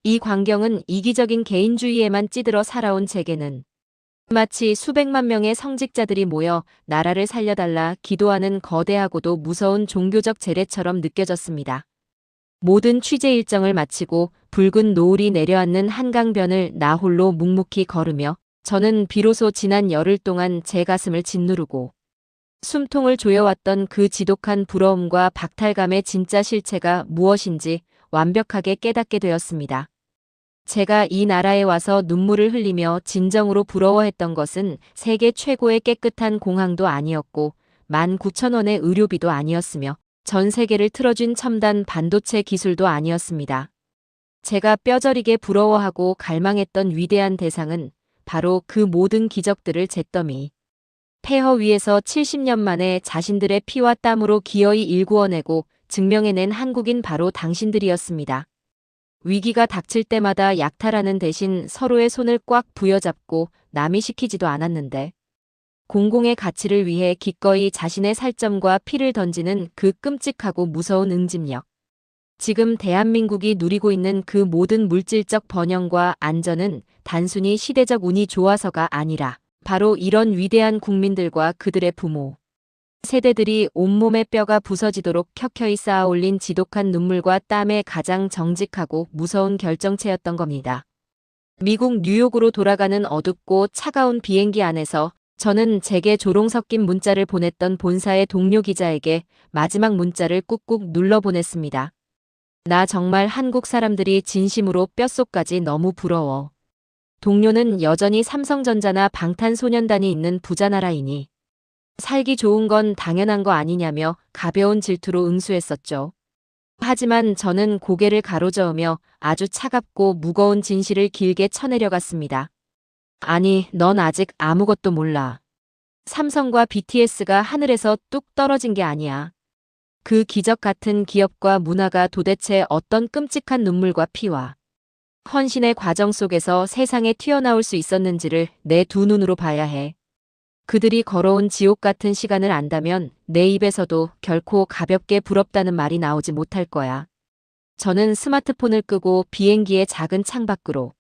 이 광경은 이기적인 개인주의에만 찌들어 살아온 제게는 마치 수백만 명의 성직자들이 모여 나라를 살려달라 기도하는 거대하고도 무서운 종교적 제례처럼 느껴졌습니다. 모든 취재 일정을 마치고 붉은 노을이 내려앉는 한강변을 나 홀로 묵묵히 걸으며 저는 비로소 지난 열흘 동안 제 가슴을 짓누르고 숨통을 조여왔던 그 지독한 부러움과 박탈감의 진짜 실체가 무엇인지 완벽하게 깨닫게 되었습니다. 제가 이 나라에 와서 눈물을 흘리며 진정으로 부러워했던 것은 세계 최고의 깨끗한 공항도 아니었고 19,000원의 의료비도 아니었으며 전 세계를 틀어준 첨단 반도체 기술도 아니었습니다. 제가 뼈저리게 부러워하고 갈망했던 위대한 대상은 바로 그 모든 기적들을 잿더미 폐허 위에서 70년 만에 자신들의 피와 땀으로 기어이 일구어내고 증명해낸 한국인 바로 당신들이었습니다. 위기가 닥칠 때마다 약탈하는 대신 서로의 손을 꽉 부여잡고 남이 시키지도 않았는데 공공의 가치를 위해 기꺼이 자신의 살점과 피를 던지는 그 끔찍하고 무서운 응집력. 지금 대한민국이 누리고 있는 그 모든 물질적 번영과 안전은 단순히 시대적 운이 좋아서가 아니라 바로 이런 위대한 국민들과 그들의 부모, 세대들이 온몸의 뼈가 부서지도록 켜켜이 쌓아올린 지독한 눈물과 땀의 가장 정직하고 무서운 결정체였던 겁니다. 미국 뉴욕으로 돌아가는 어둡고 차가운 비행기 안에서 저는 제게 조롱 섞인 문자를 보냈던 본사의 동료 기자에게 마지막 문자를 꾹꾹 눌러 보냈습니다. 나 정말 한국 사람들이 진심으로 뼛속까지 너무 부러워. 동료는 여전히 삼성전자나 방탄소년단이 있는 부자 나라이니 살기 좋은 건 당연한 거 아니냐며 가벼운 질투로 응수했었죠. 하지만 저는 고개를 가로저으며 아주 차갑고 무거운 진실을 길게 쳐내려갔습니다. 아니, 넌 아직 아무것도 몰라. 삼성과 BTS가 하늘에서 뚝 떨어진 게 아니야. 그 기적 같은 기업과 문화가 도대체 어떤 끔찍한 눈물과 피와 헌신의 과정 속에서 세상에 튀어나올 수 있었는지를 내 두 눈으로 봐야 해. 그들이 걸어온 지옥 같은 시간을 안다면 내 입에서도 결코 가볍게 부럽다는 말이 나오지 못할 거야. 저는 스마트폰을 끄고 비행기의 작은 창밖으로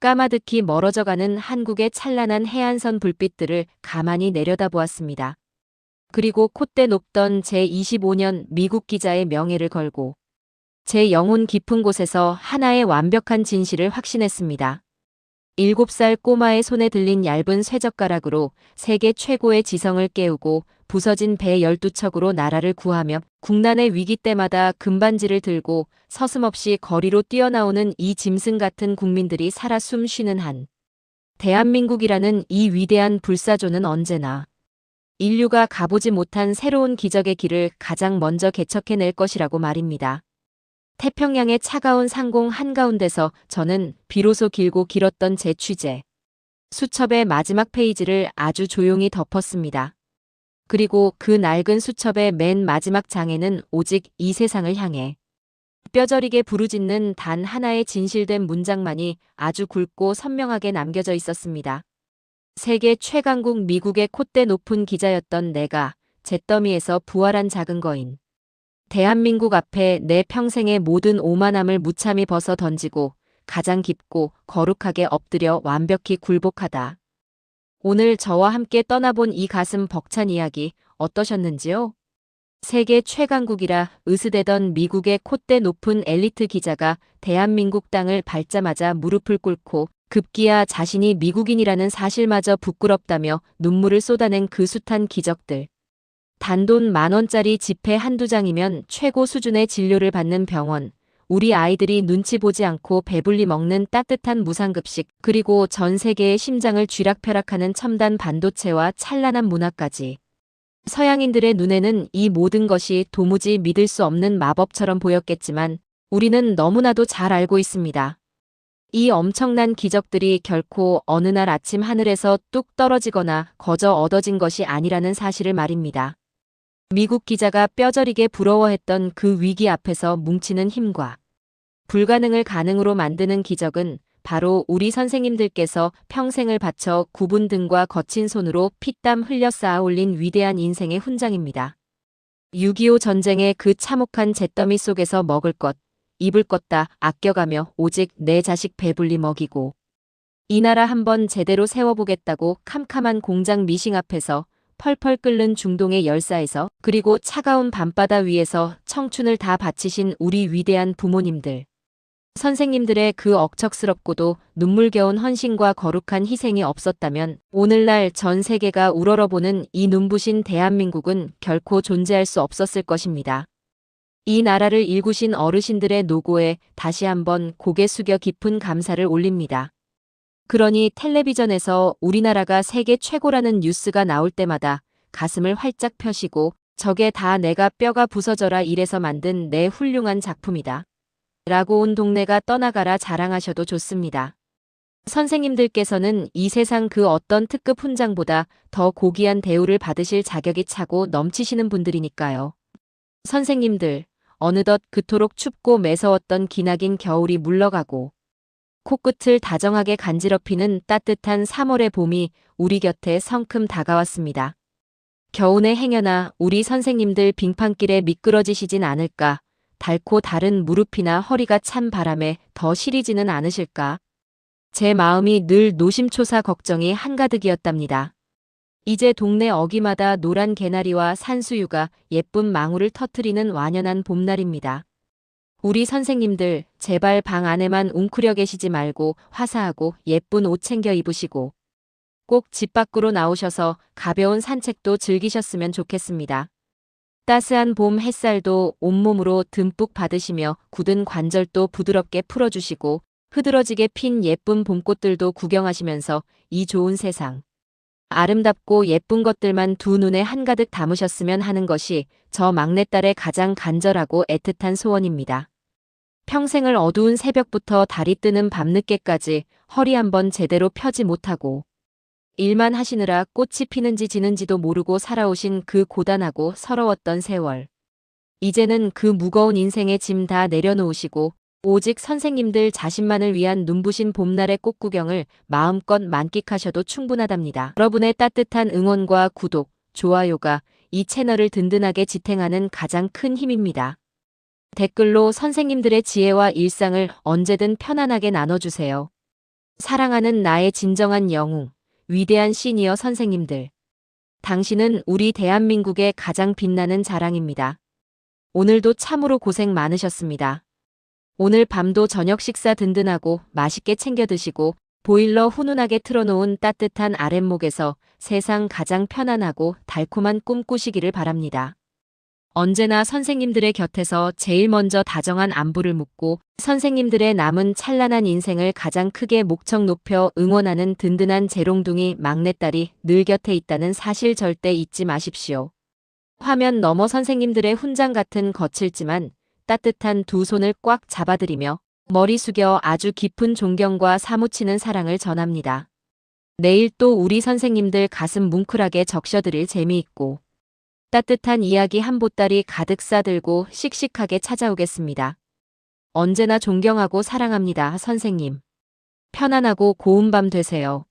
까마득히 멀어져가는 한국의 찬란한 해안선 불빛들을 가만히 내려다보았습니다. 그리고 콧대 높던 제 25년 미국 기자의 명예를 걸고 제 영혼 깊은 곳에서 하나의 완벽한 진실을 확신했습니다. 7살 꼬마의 손에 들린 얇은 쇠젓가락으로 세계 최고의 지성을 깨우고 부서진 배 12척으로 나라를 구하며 국난의 위기 때마다 금반지를 들고 서슴없이 거리로 뛰어나오는 이 짐승 같은 국민들이 살아 숨 쉬는 한 대한민국이라는 이 위대한 불사조는 언제나 인류가 가보지 못한 새로운 기적의 길을 가장 먼저 개척해낼 것이라고 말입니다. 태평양의 차가운 상공 한가운데서 저는 비로소 길고 길었던 제 취재 수첩의 마지막 페이지를 아주 조용히 덮었습니다. 그리고 그 낡은 수첩의 맨 마지막 장에는 오직 이 세상을 향해 뼈저리게 부르짖는 단 하나의 진실된 문장만이 아주 굵고 선명하게 남겨져 있었습니다. 세계 최강국 미국의 콧대 높은 기자였던 내가 잿더미에서 부활한 작은 거인. 대한민국 앞에 내 평생의 모든 오만함을 무참히 벗어 던지고 가장 깊고 거룩하게 엎드려 완벽히 굴복하다. 오늘 저와 함께 떠나본 이 가슴 벅찬 이야기 어떠셨는지요? 세계 최강국이라 으스대던 미국의 콧대 높은 엘리트 기자가 대한민국 땅을 밟자마자 무릎을 꿇고 급기야 자신이 미국인이라는 사실마저 부끄럽다며 눈물을 쏟아낸 그 숱한 기적들. 단돈 10,000원짜리 지폐 한두 장이면 최고 수준의 진료를 받는 병원, 우리 아이들이 눈치 보지 않고 배불리 먹는 따뜻한 무상급식, 그리고 전 세계의 심장을 쥐락펴락하는 첨단 반도체와 찬란한 문화까지. 서양인들의 눈에는 이 모든 것이 도무지 믿을 수 없는 마법처럼 보였겠지만 우리는 너무나도 잘 알고 있습니다. 이 엄청난 기적들이 결코 어느 날 아침 하늘에서 뚝 떨어지거나 거저 얻어진 것이 아니라는 사실을 말입니다. 미국 기자가 뼈저리게 부러워했던 그 위기 앞에서 뭉치는 힘과 불가능을 가능으로 만드는 기적은 바로 우리 선생님들께서 평생을 바쳐 굽은 등과 거친 손으로 피땀 흘려 쌓아 올린 위대한 인생의 훈장입니다. 6.25 전쟁의 그 참혹한 잿더미 속에서 먹을 것, 입을 것 다 아껴가며 오직 내 자식 배불리 먹이고 이 나라 한번 제대로 세워보겠다고 캄캄한 공장 미싱 앞에서 펄펄 끓는 중동의 열사에서 그리고 차가운 밤바다 위에서 청춘을 다 바치신 우리 위대한 부모님들. 선생님들의 그 억척스럽고도 눈물겨운 헌신과 거룩한 희생이 없었다면 오늘날 전 세계가 우러러보는 이 눈부신 대한민국은 결코 존재할 수 없었을 것입니다. 이 나라를 일구신 어르신들의 노고에 다시 한번 고개 숙여 깊은 감사를 올립니다. 그러니 텔레비전에서 우리나라가 세계 최고라는 뉴스가 나올 때마다 가슴을 활짝 펴시고 저게 다 내가 뼈가 부서져라 이래서 만든 내 훌륭한 작품이다. 라고 온 동네가 떠나가라 자랑하셔도 좋습니다. 선생님들께서는 이 세상 그 어떤 특급 훈장보다 더 고귀한 대우를 받으실 자격이 차고 넘치시는 분들이니까요. 선생님들, 어느덧 그토록 춥고 매서웠던 기나긴 겨울이 물러가고 코끝을 다정하게 간지럽히는 따뜻한 3월의 봄이 우리 곁에 성큼 다가왔습니다. 겨우내 행여나 우리 선생님들 빙판길에 미끄러지시진 않을까, 닳고 다른 무릎이나 허리가 찬 바람에 더 시리지는 않으실까. 제 마음이 늘 노심초사 걱정이 한가득이었답니다. 이제 동네 어귀마다 노란 개나리와 산수유가 예쁜 망울을 터트리는 완연한 봄날입니다. 우리 선생님들 제발 방 안에만 웅크려 계시지 말고 화사하고 예쁜 옷 챙겨 입으시고 꼭 집 밖으로 나오셔서 가벼운 산책도 즐기셨으면 좋겠습니다. 따스한 봄 햇살도 온몸으로 듬뿍 받으시며 굳은 관절도 부드럽게 풀어주시고 흐드러지게 핀 예쁜 봄꽃들도 구경하시면서 이 좋은 세상, 아름답고 예쁜 것들만 두 눈에 한가득 담으셨으면 하는 것이 저 막내딸의 가장 간절하고 애틋한 소원입니다. 평생을 어두운 새벽부터 달이 뜨는 밤늦게까지 허리 한번 제대로 펴지 못하고 일만 하시느라 꽃이 피는지 지는지도 모르고 살아오신 그 고단하고 서러웠던 세월. 이제는 그 무거운 인생의 짐 다 내려놓으시고 오직 선생님들 자신만을 위한 눈부신 봄날의 꽃구경을 마음껏 만끽하셔도 충분하답니다. 여러분의 따뜻한 응원과 구독, 좋아요가 이 채널을 든든하게 지탱하는 가장 큰 힘입니다. 댓글로 선생님들의 지혜와 일상을 언제든 편안하게 나눠주세요. 사랑하는 나의 진정한 영웅, 위대한 시니어 선생님들. 당신은 우리 대한민국의 가장 빛나는 자랑입니다. 오늘도 참으로 고생 많으셨습니다. 오늘 밤도 저녁 식사 든든하고 맛있게 챙겨 드시고 보일러 훈훈하게 틀어놓은 따뜻한 아랫목에서 세상 가장 편안하고 달콤한 꿈 꾸시기를 바랍니다. 언제나 선생님들의 곁에서 제일 먼저 다정한 안부를 묻고 선생님들의 남은 찬란한 인생을 가장 크게 목청 높여 응원하는 든든한 재롱둥이 막내딸이 늘 곁에 있다는 사실 절대 잊지 마십시오. 화면 너머 선생님들의 훈장 같은 거칠지만 따뜻한 두 손을 꽉 잡아드리며 머리 숙여 아주 깊은 존경과 사무치는 사랑을 전합니다. 내일 또 우리 선생님들 가슴 뭉클하게 적셔드릴 재미있고 따뜻한 이야기 한 보따리 가득 싸들고 씩씩하게 찾아오겠습니다. 언제나 존경하고 사랑합니다, 선생님. 편안하고 고운 밤 되세요.